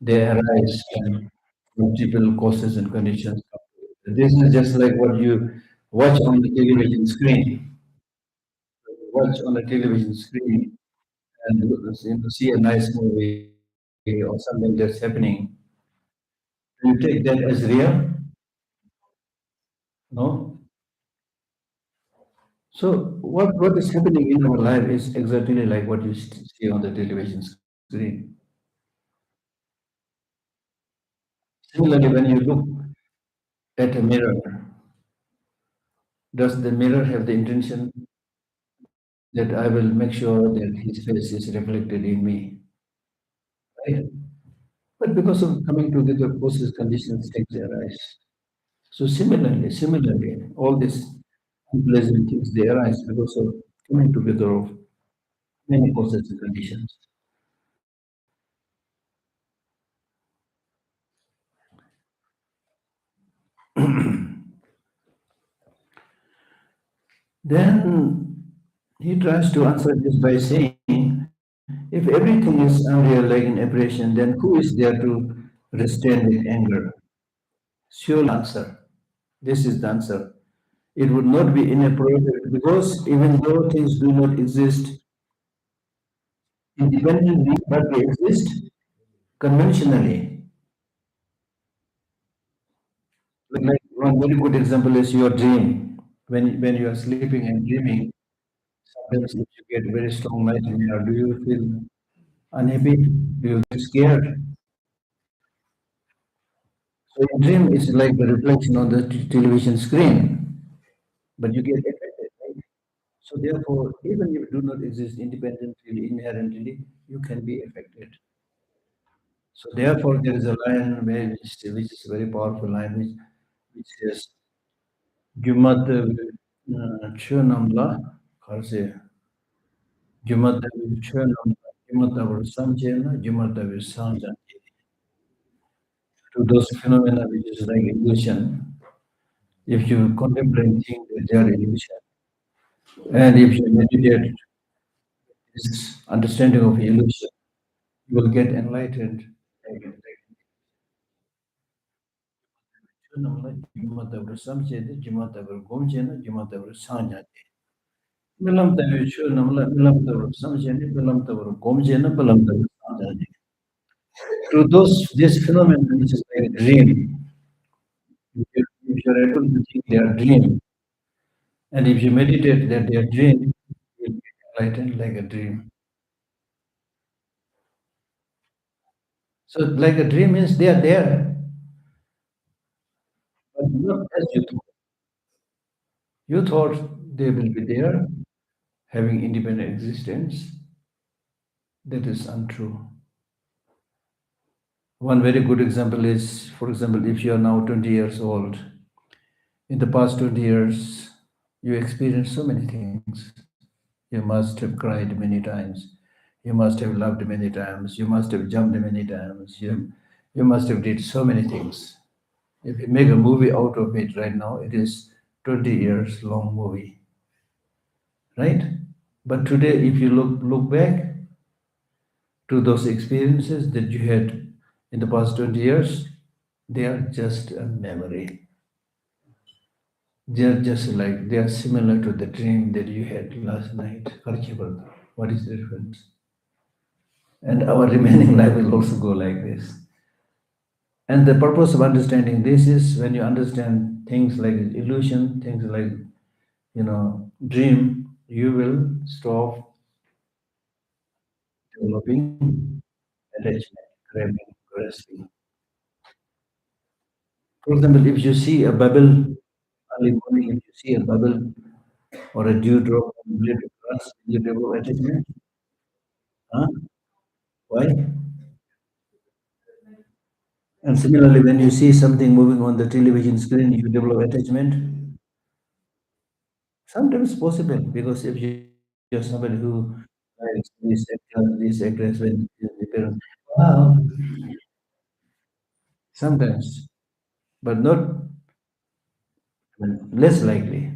They arise when multiple causes and conditions come together. This is just like what you watch on the television screen. Watch on a television screen and see a nice movie or something that's happening. Do you take that as real? No. So what is happening in our life is exactly like what you see on the television screen. Similarly, when you look at a mirror, does the mirror have the intention that I will make sure that his face is reflected in me, right? But because of coming together causes, conditions, things arise. So similarly, all these unpleasant things they arise because of coming together of many causes and conditions. Then he tries to answer this by saying, if everything is unreal like an apparition, then who is there to restrain with anger? Surely answer. This is the answer. It would not be inappropriate because even though things do not exist independently, but they exist conventionally. Like one very good example is your dream. When you are sleeping and dreaming, sometimes if you get very strong nightmare, do you feel unhappy? Do you get scared? So your dream is like the reflection on the television screen, but you get affected, right? So therefore, even if you do not exist independently, inherently, you can be affected. So therefore, there is a line which is a very powerful line which says, "Jumat chunamla karse jumat chunamla jumat samjena jumat samjan." To those phenomena which is like illusion, if you contemplate things that they are illusion, and if you meditate this understanding of illusion, you will get enlightened. Jumatavra samchedi, Jumatavra gomchena, Jumatavra sanjati. Milam tavi chu namla, Milam tavra samcheni, Milam tavra gomchena, Milam tavra sanjati. To those, this phenomenon which is like a dream, if you're able to think they are dream, and if you meditate that they are dream, you will get enlightened like a dream. So like a dream means they are there, but not as you thought. You thought they will be there, having independent existence. That is untrue. One very good example is, for example, if you are now 20 years old, in the past 20 years, you experienced so many things. You must have cried many times. You must have loved many times. You must have jumped many times. You must have did so many things. If you make a movie out of it right now, it is 20 years long movie, right? But today, if you look back to those experiences that you had in the past 20 years, they are just a memory. They are just like, they are similar to the dream that you had last night. Karchival. What is the difference? And our remaining life will also go like this. And the purpose of understanding this is when you understand things like illusion, things like, dream, you will stop developing attachment, craving, grasping. For example, if you see a bubble, early morning, if you see a bubble or a dewdrop on blade of grass, you develop attachment. Huh? Why? And similarly, when you see something moving on the television screen, you develop attachment. Sometimes possible because if you're somebody who likes this actress, when the parents, wow, sometimes, but not less likely,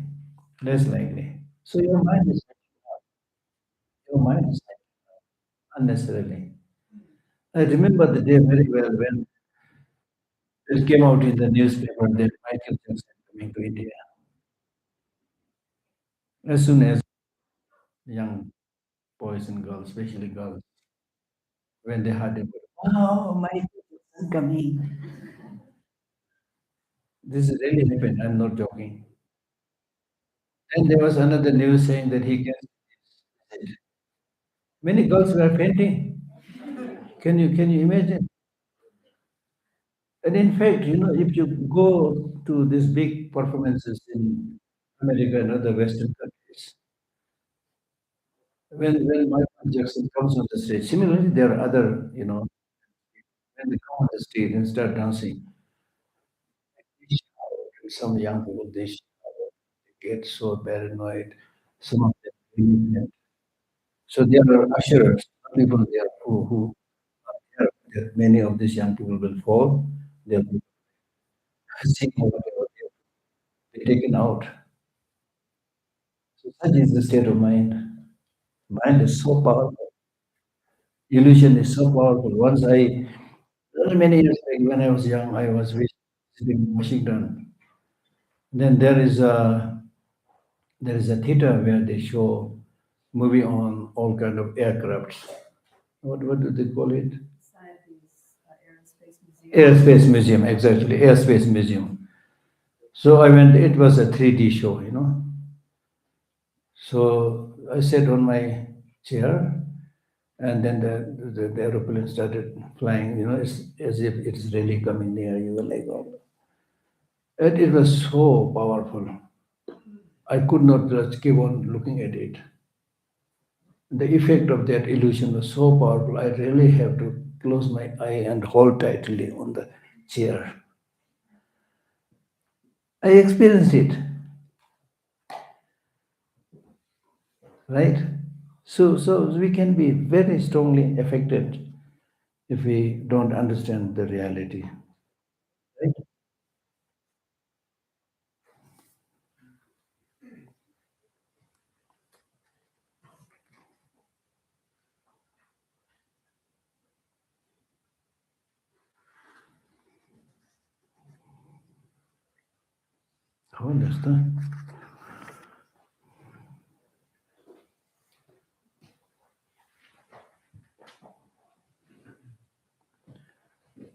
less likely. So your mind is unnecessarily. I remember the day very well when it came out in the newspaper that Michael Jackson coming to India. As soon as young boys and girls, especially girls, when they heard about, wow, Michael Jackson coming. This is really happened. I'm not joking. Then there was another news saying that he can. Many girls were fainting. Can you imagine? And in fact, if you go to these big performances in America and other Western countries, when Michael Jackson comes on the stage, similarly there are other, when they come on the stage and start dancing, they shout, and some young people they shout, they get so paranoid. Some of them really. So there are ushers, people there who are there, that many of these young people will fall, they'll be sick or whatever, they'll be taken out. So such is the state of mind. Mind is so powerful. Illusion is so powerful. Once I, many years back when I was young, I was visiting Washington. Then there is a theater where they show movie on all kind of aircrafts. What do they call it? Airspace Museum, exactly. Airspace Museum. So I went. It was a 3D show, you know. So I sat on my chair, and then the aeroplane started flying. You know, it's as if it's really coming near you. Like, oh, and it was so powerful. I could not just keep on looking at it. The effect of that illusion was so powerful. I really have to close my eye and hold tightly on the chair. I experienced it, right? So we can be very strongly affected if we don't understand the reality, right? How understand?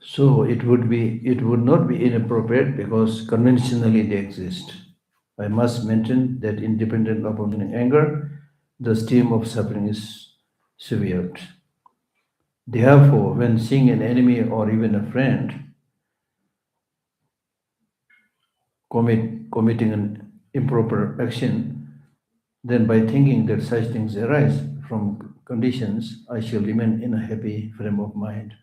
So it would not be inappropriate because conventionally they exist. I must mention that independent of anger, the stream of suffering is severed. Therefore, when seeing an enemy or even a friend committing an improper action, then by thinking that such things arise from conditions, I shall remain in a happy frame of mind.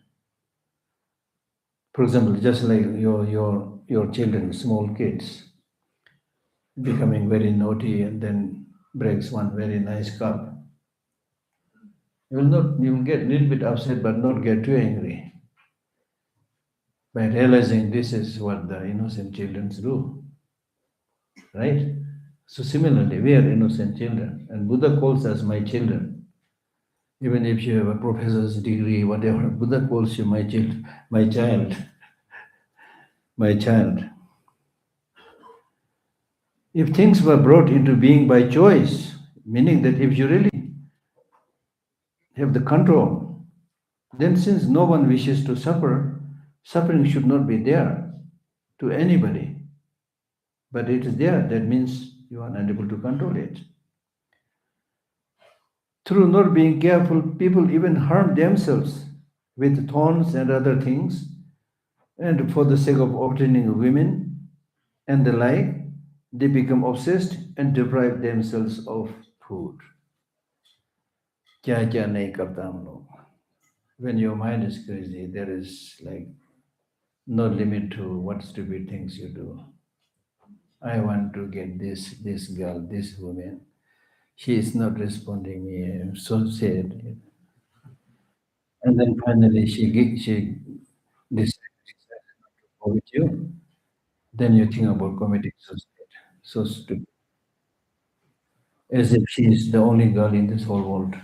For example, just like your children, small kids, becoming very naughty and then breaks one very nice cup. You will get a little bit upset but not get too angry by realizing this is what the innocent children do, right? So similarly, we are innocent children, and Buddha calls us my children. Even if you have a professor's degree, whatever, Buddha calls you my child, my child. If things were brought into being by choice, meaning that if you really have the control, then since no one wishes to suffer, suffering should not be there to anybody. But it is there, that means you are unable to control it. Through not being careful, people even harm themselves with thorns and other things, and for the sake of obtaining women and the like, they become obsessed and deprive themselves of food. क्या क्या नहीं करता हम लोग. When your mind is crazy, there is like no limit to what stupid things you do. I want to get this girl, this woman. She is not responding me. I'm so sad. And then finally she decides not to go with you. Then you think about committing suicide. So stupid. As if she is the only girl in this whole world.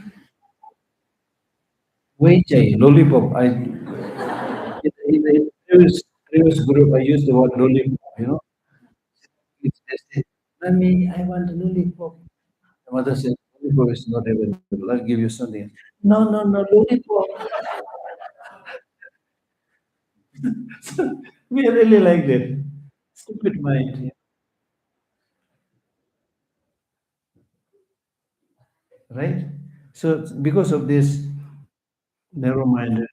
Wait, lollipop. In the previous group, I used the word lollipop. They say, "Mommy, I want a lollipop." The mother says, "Lollipop is not available. I'll give you something." No, no, no, lollipop. We are really like that. Stupid mind, yeah, right? So because of this narrow-minded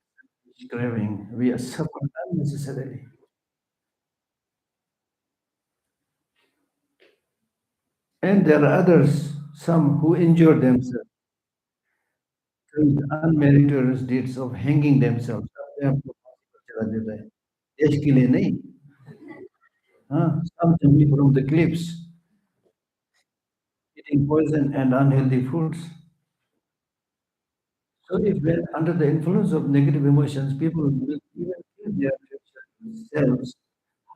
craving, we are suffering unnecessarily. And there are others, some who injure themselves through unmeritorious deeds of hanging themselves. अपने आप को फांसी पर चढ़ा देता है। देश के लिए नहीं, हाँ, some jumping from the cliffs, eating poison and unhealthy foods. So if when under the influence of negative emotions, people will even kill their future selves,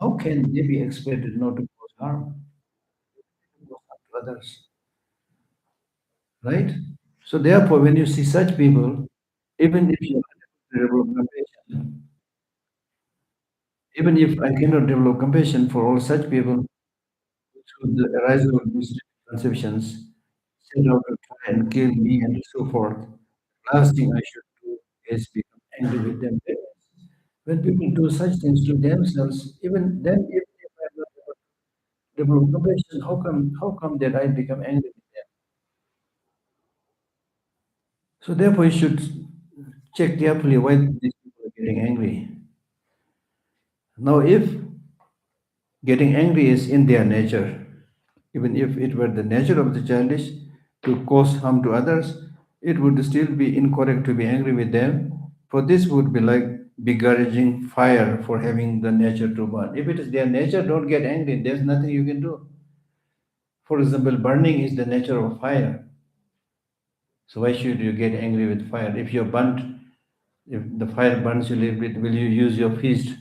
how can they be expected not to cause harm to others? right? So therefore, when you see such people, even if you develop compassion, even if I cannot develop compassion for all such people through the arisal of these conceptions, set out to try and kill me and so forth, last thing I should do is become angry with them. When people do such things to themselves, even then, if I'm not able to develop compassion, how come that I become angry with them? So therefore, you should check carefully why these people are getting angry. Now, if getting angry is in their nature, even if it were the nature of the childish to cause harm to others, it would still be incorrect to be angry with them. For this would be like begrudging fire for having the nature to burn. If it is their nature, don't get angry. There's nothing you can do. For example, burning is the nature of fire. So why should you get angry with fire? If you're burnt, if the fire burns you a little bit, will you use your fist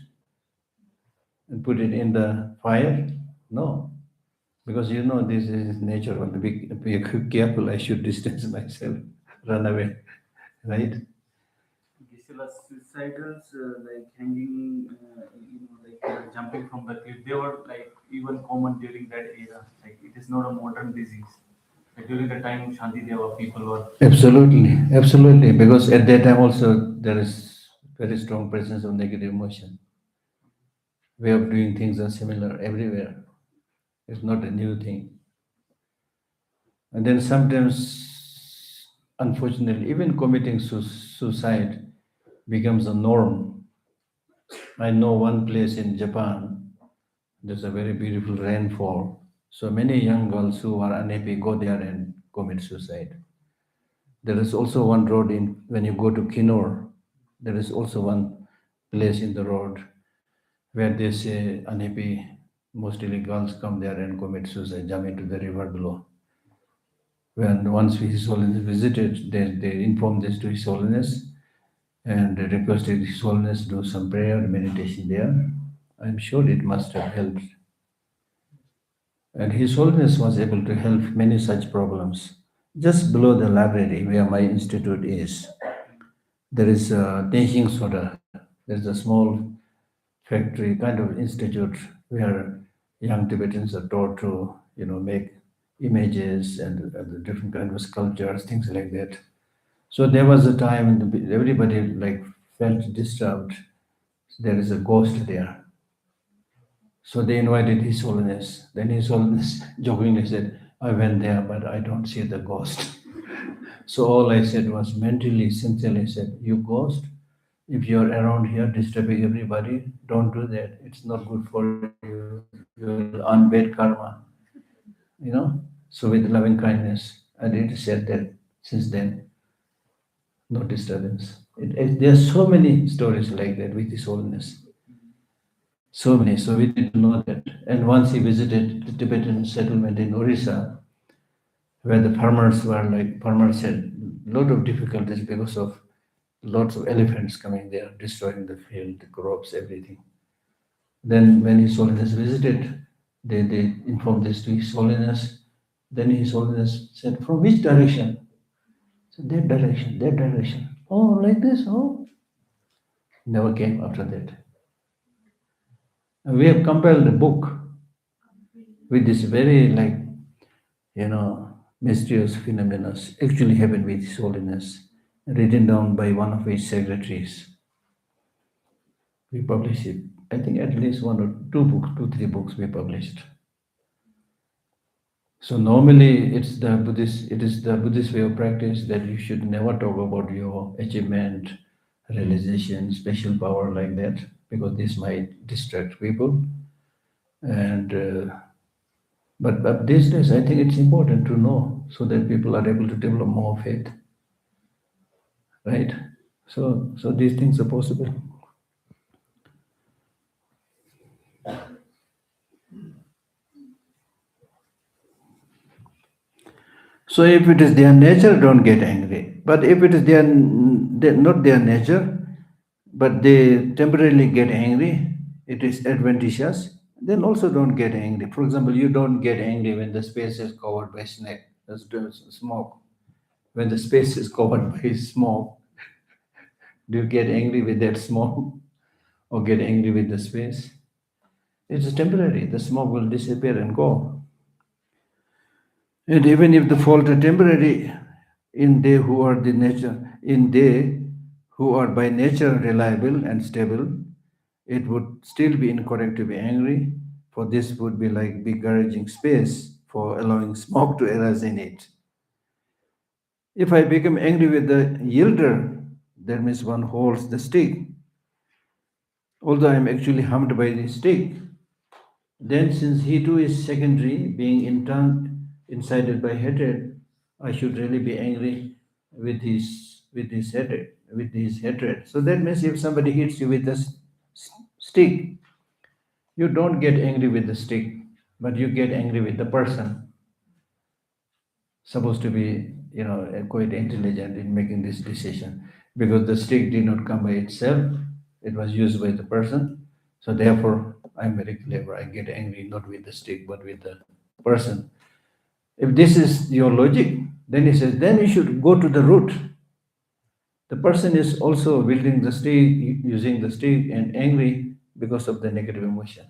and put it in the fire? No, because you know this is nature. Want to be careful. I should distance myself, run away, right? Gisela, suicidals like hanging, jumping from the cliff, they were like even common during that era. Like it is not a modern disease. Like during the time Shantideva, people were. Absolutely, absolutely. Because at that time also there is very strong presence of negative emotion. Way of doing things are similar everywhere. It's not a new thing. And then sometimes, unfortunately, even committing suicide becomes a norm. I know one place in Japan, there's a very beautiful rainfall. So many young girls who are unhappy go there and commit suicide. There is also one road in when you go to Kinor, there is also one place in the road where they say unhappy, mostly girls come there and commit suicide, jump into the river below. When once His Holiness visited, they informed this to His Holiness and requested His Holiness do some prayer and meditation there. I'm sure it must have helped. And His Holiness was able to help many such problems. Just below the library where my institute is, there is a Tensing Soda. There's a small factory kind of institute where young Tibetans are taught to, make images and the different kind of sculptures, things like that. So there was a time when everybody like felt disturbed. There is a ghost there. So they invited His Holiness. Then His Holiness jokingly said, I went there, but I don't see the ghost. So all I said was mentally, sincerely said, you ghost, if you're around here disturbing everybody, don't do that. It's not good for you. You will earn bad karma. So with loving kindness, I did said that since then, no disturbance. There are so many stories like that with His Holiness. So many. So we didn't know that. And once he visited the Tibetan settlement in Orissa, where the farmers had a lot of difficulties because of lots of elephants coming there, destroying the field, the crops, everything. Then when His Holiness visited, they informed this to His Holiness. Then His Holiness said, from which direction? So that direction, that direction. Oh, like this? Oh, never came after that. And we have compiled a book with this very mysterious phenomena actually happened with His Holiness, written down by one of his secretaries. We published it. I think at least one or two books, two, three books we published. So normally it is the Buddhist way of practice that you should never talk about your achievement, realization, special power like that, because this might distract people. And but these days, I think it's important to know so that people are able to develop more faith, right? So these things are possible. So if it is their nature, don't get angry. But if it is not their nature, but they temporarily get angry, it is adventitious, then also don't get angry. For example, you don't get angry when the space is covered by smoke. When the space is covered by smoke, do you get angry with that smoke or get angry with the space? It's temporary. The smoke will disappear and go. And even if the fault are temporary, in they who are by nature reliable and stable, it would still be incorrect to be angry, for this would be like begrudging space for allowing smoke to arise in it. If I become angry with the yielder, that means one holds the stick, although I am actually harmed by the stick. Then, since he too is secondary, being in turn incited by hatred, I should really be angry with his hatred. So that means if somebody hits you with a stick, you don't get angry with the stick, but you get angry with the person, supposed to be, quite intelligent in making this decision, because the stick did not come by itself; it was used by the person. So therefore, I'm very clever. I get angry not with the stick, but with the person. If this is your logic, then he says, then you should go to the root. The person is also wielding the stick, using the stick, and angry because of the negative emotion.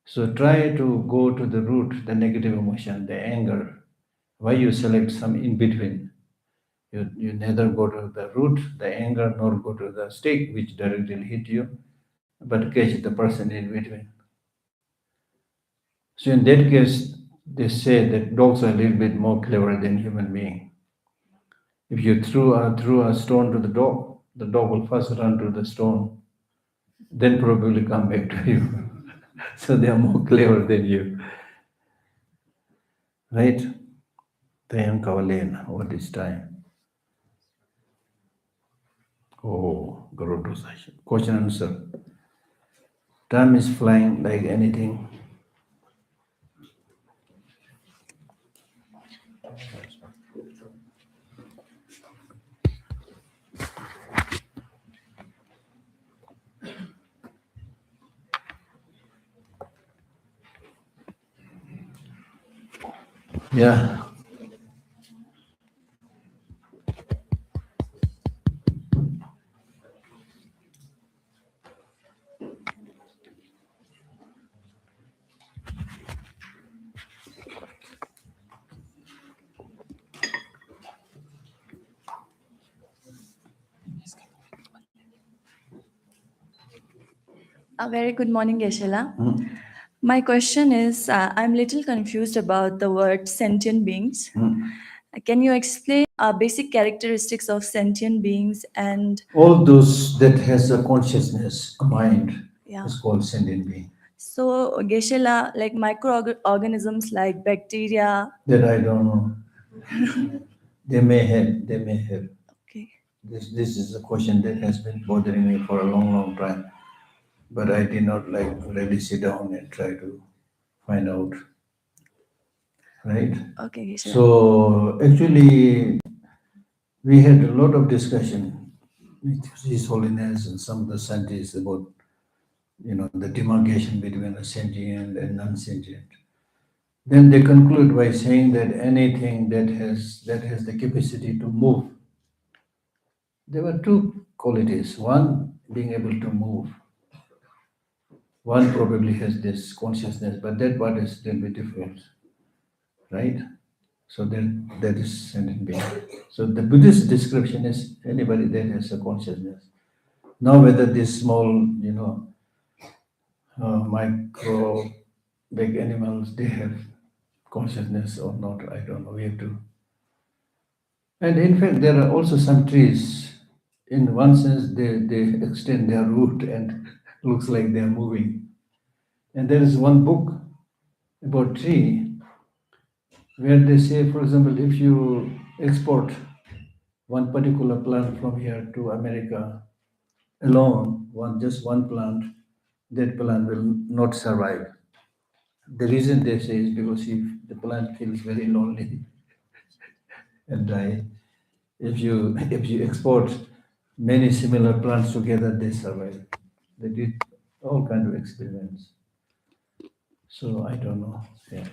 So try to go to the root, the negative emotion, the anger. Why you select some in between? You neither go to the root, the anger, nor go to the stick, which directly hit you, but catch the person in between. So in that case, they say that dogs are a little bit more clever than human being. If you threw a stone to the dog will first run to the stone, then probably come back to you. So they are more clever than you, right? Time Kavalena, what is time? Oh, Garuda session. Question and answer. Time is flying like anything. Yeah, A very good morning, Geshe. My question is I'm little confused about the word sentient beings. Can you explain basic characteristics of sentient beings and all those that has a consciousness, a mind, yeah. is called sentient being. So, Geshe, like microorganisms like bacteria. That I don't know. They may have. They may have. Okay. This is a question that has been bothering me for a long, long time. But I did not like really sit down and try to find out. Right? Okay, Geshe. So actually, we had a lot of discussion with His Holiness and some of the scientists about the demarcation between a sentient and non-sentient. Then they conclude by saying that anything that has the capacity to move. There were two qualities. One, being able to move. One probably has this consciousness, but that part is a little bit different, right? So that is sentient being. So the Buddhist description is anybody that has a consciousness. Now whether these small, micro, big animals, they have consciousness or not, I don't know. We have to. And in fact, there are also some trees. In one sense, they extend their root and looks like they are moving. And there is one book about tree where they say, for example, if you export one particular plant from here to America alone, just one plant, that plant will not survive. The reason they say is because if the plant feels very lonely and die, if you export many similar plants together, they survive. They did all kind of experiments. So I don't know. Yeah.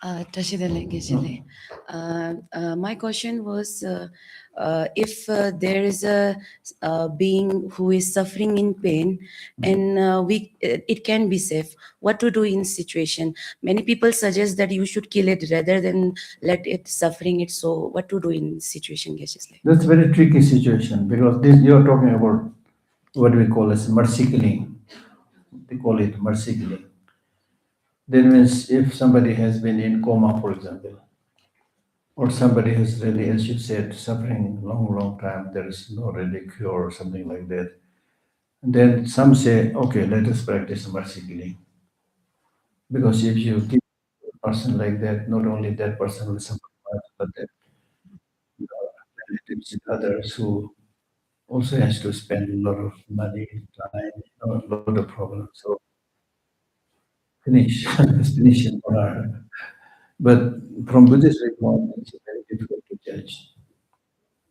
Tashidale Geshe. My question was, if there is a being who is suffering in pain, and it can be safe, what to do in situation? Many people suggest that you should kill it rather than let it suffering it. So, what to do in situation, Geshe? That's a very tricky situation because this you're talking about what we call as mercy killing. They call it mercy killing. That means if somebody has been in coma, for example, or somebody has really, as you said, suffering long, long time, there is no really cure or something like that. And then some say, okay, let us practice mercy killing. Because if you kill a person like that, not only that person will suffer much, but that relatives and others who also has to spend a lot of money, time, a lot of problems. So finish, just finish it for her. But from Buddhist viewpoint, it's very difficult to judge.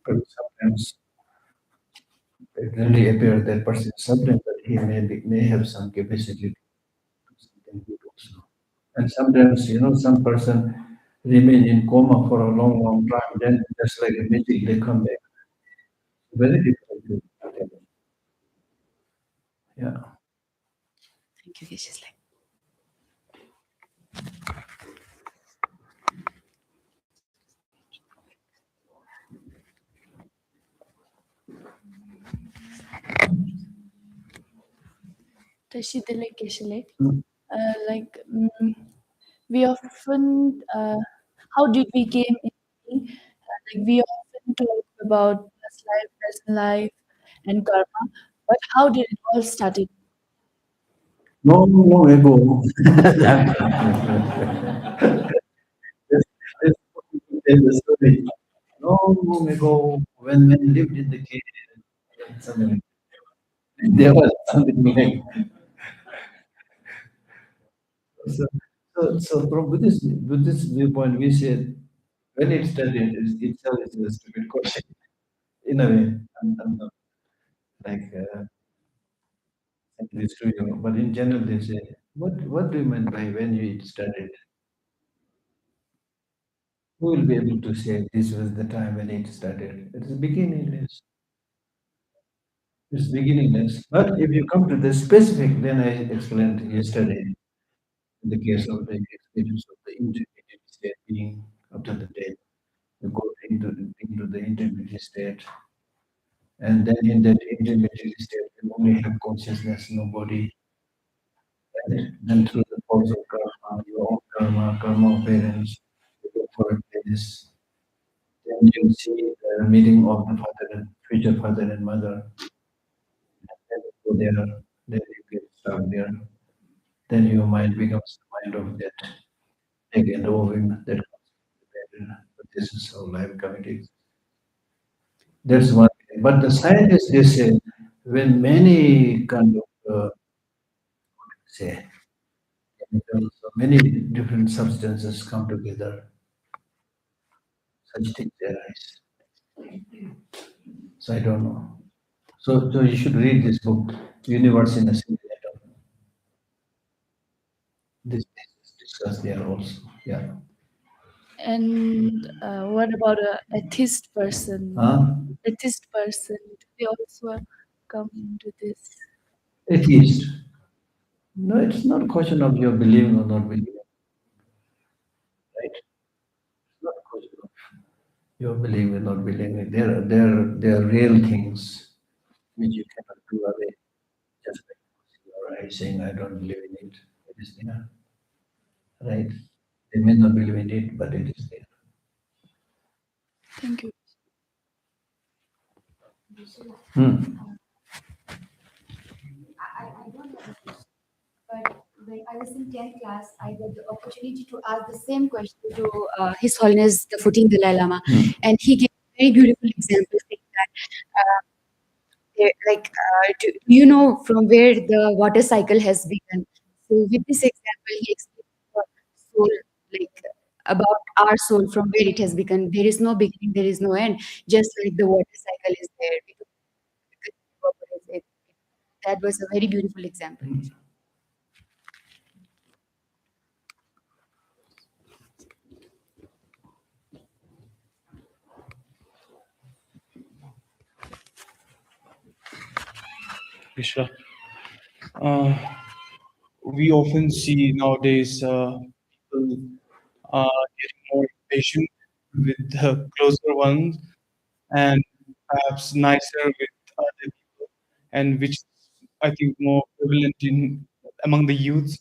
But sometimes it really appears that person is suffering, but he may have some capacity to do something good also. And sometimes, some person remain in coma for a long, long time, then just like a magic, they come back. Very difficult to tell. Yeah. Thank you, Geshe. Tashidele Geshe. Mm. Like we often, how did we came in being? Like we often talk about past life, present life, and karma, but how did it all started? Long, long ago, let's, let's tell the story. Long, long ago, when men lived in the cave, something there was something like so, so from Buddhist viewpoint, we said when it started, itself is a stupid question in a way. I'm not like saying this to you, but in general, they say, what do you mean by when you it started? Who will be able to say this was the time when it started? It's beginningless. It's beginningless. But if you come to the specific, then I explained yesterday in the case of the experience of the intermediate state being after the death. You go into the intermediate state, and then in that intermediate state, you only have consciousness, no body. And then through the force of karma, your own karma, karma of parents, you go for a place. Then you see the meeting of the father and future father and mother. Then you go there, then you get stuck there. Then your mind becomes the mind of that egg and ovum that comes from the parent. But this is how life committees. That's one thing. But the scientists they say when many kind of say chemicals or many different substances come together, such things arise. So I don't know. So you should read this book, Universe in a Single Atom. This is discussed there also. Yeah. And what about a atheist person? Huh? Atheist person, do they also come into this? Atheist. No, it's not a question of your believing or not believing, right? It's not a question of your believing or not believing. There are real things which you cannot do away just by closing your eyes saying, I don't believe in it. It is there, right? They may not believe in it, but it is there. Thank you. Hmm. I don't know the question, but when I was in 10th class, I got the opportunity to ask the same question to His Holiness the 14th Dalai Lama, and he gave a very beautiful example saying that, do you know from where the water cycle has begun? So, with this example, he explained the soul, like about our soul from where it has begun. There is no beginning, there is no end, just like the water cycle is there. Because it evaporates. That was a very beautiful example. Geshe. Uh, we often see nowadays people getting more impatient with the closer ones and perhaps nicer with other people, and which I think more prevalent in among the youth.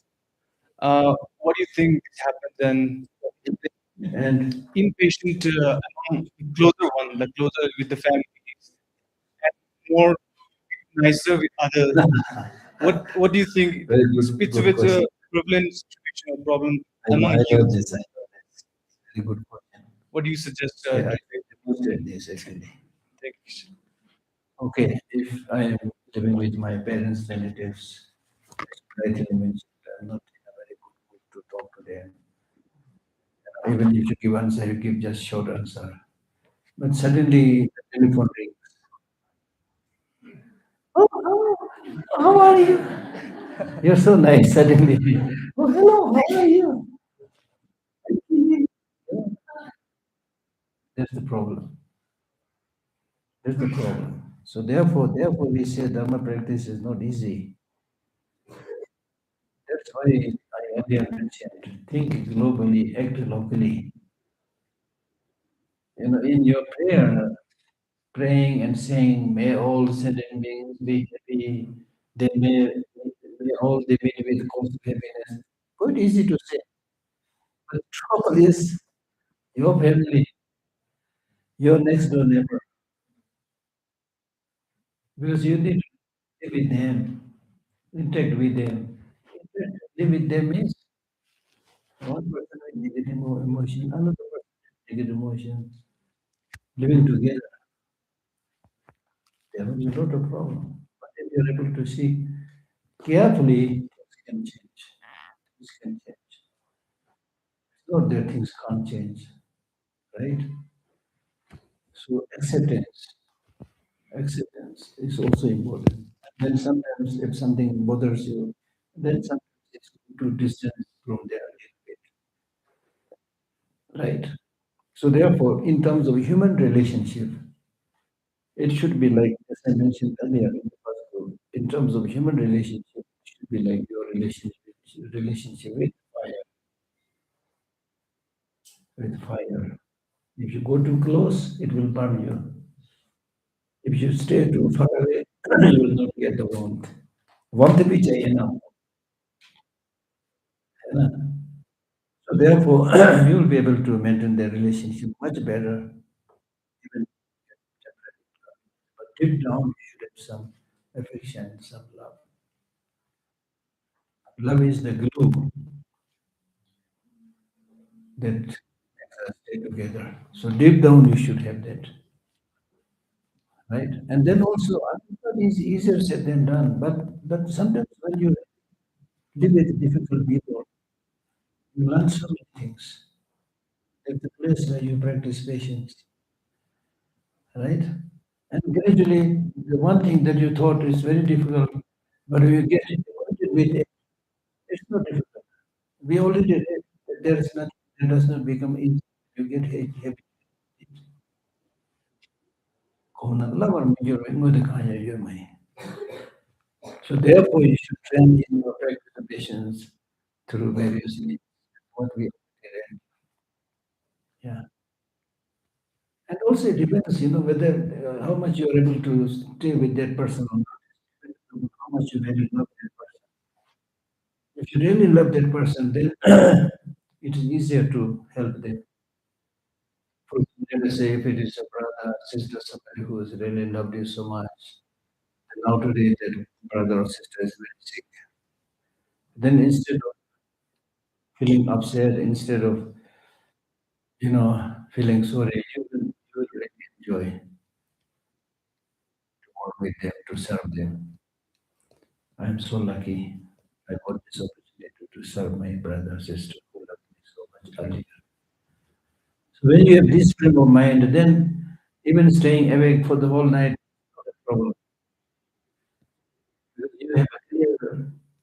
What do you think happens then? If they And impatient among the closer one, the closer with the families, and more nicer with others. What do you think? very It's good with a question. prevalent situation or problem I among know youth. this. I know this. Very good question. What do you suggest Yeah, to I take? demonstrate this actually. Take Okay, if I am living with my parents, relatives, rightly mentioned, I'm not in a very good mood to talk to them. Even if you give answer, you give just short answer. But suddenly the telephone rings. Oh, how are you? You're so nice suddenly. Oh, hello, how are you? That's the problem. That's the problem. So therefore we say Dharma practice is not easy. That's why I earlier mentioned, think globally, act locally. You know, in your prayer, praying and saying, may all sentient beings be happy, may all they meet with the cause of happiness. Quite easy to say. But the trouble is your family, your next door neighbor, because you need to live with them, interact with them. Live with them means one person with negative emotion, another person with negative emotions. Living together, there will be a lot of problem. But if you're able to see carefully, things can change. Things can change. It's not that things can't change, right? So acceptance is also important. Then sometimes if something bothers you, then sometimes it's good to distance from there a little bit, right? So therefore, in terms of human relationship, it should be like, as I mentioned earlier in the first group, in terms of human relationship, it should be like your relationship with fire, with fire. If you go too close, it will burn you. If you stay too far away, you will not get the warmth. Warmth भी चाहिए ना, है ना? So therefore, you will be able to maintain the relationship much better, even temporarily. But deep down, you should have some affection, some love. Love is the glue that makes us stay together. So deep down, you should have that, right? And then also, I think that is easier said than done. But sometimes when you live with difficult people, you learn so many things. Like the place where you practice patience, right? And gradually, the one thing that you thought is very difficult, but when you get acquainted with it, it's not difficult. We already did it. There is nothing that does not become easy. You get happy. So therefore, you should train in your practice of patience through various means. What we did. Yeah. And also it depends, whether how much you are able to stay with that person or not. Depends on how much you really love that person. If you really love that person, then it is easier to help them. For example, let us say if it is a brother, sister, somebody who has really loved you so much, and now today that brother or sister is very sick, then instead of feeling upset, instead of feeling sorry, you will really enjoy to work with them, to serve them. I am so lucky. I got this opportunity to serve my brother, sister who loved me so much earlier. So when you have this frame of mind, then even staying awake for the whole night is not a problem. Because you have a clear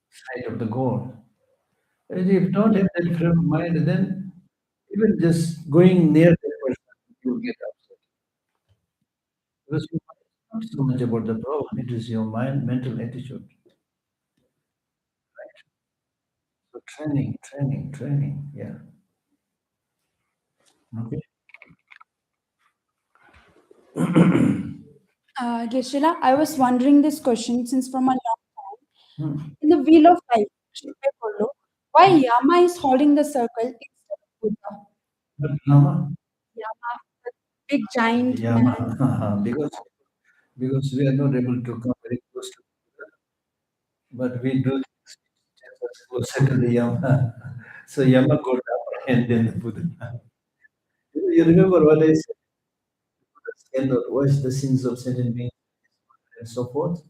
sight of the goal. And if you don't have that frame of mind, then even just going near that person, you will get upset. Because you not so much about the problem, it is your mind, mental attitude. Right? So training. Yeah. Okay. Geshe-la, I was wondering this question since from a long time. Hmm. In the wheel of life, should I follow? Why Yama is holding the circle instead of Buddha? But Nama, Yama, the big giant man. Yama, because we are not able to come very close to Buddha, but we do things which take us closer to the Yama. So Yama got up and then the Buddha. You remember what I said? Buddha cannot wash the sins of sentient beings and so forth.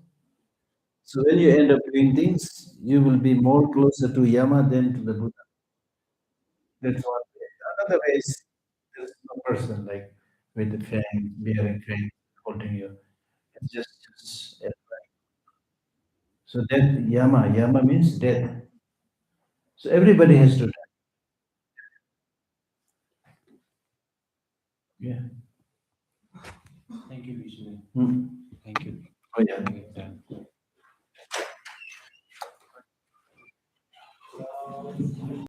So when you end up doing things, you will be more closer to Yama than to the Buddha. That's one way. Another way is there's no person like with the fan, bearing fan, holding you. It's just so death, Yama means death. So everybody has to die. Yeah. Thank you, Geshe. Hmm. Thank you. Oh yeah.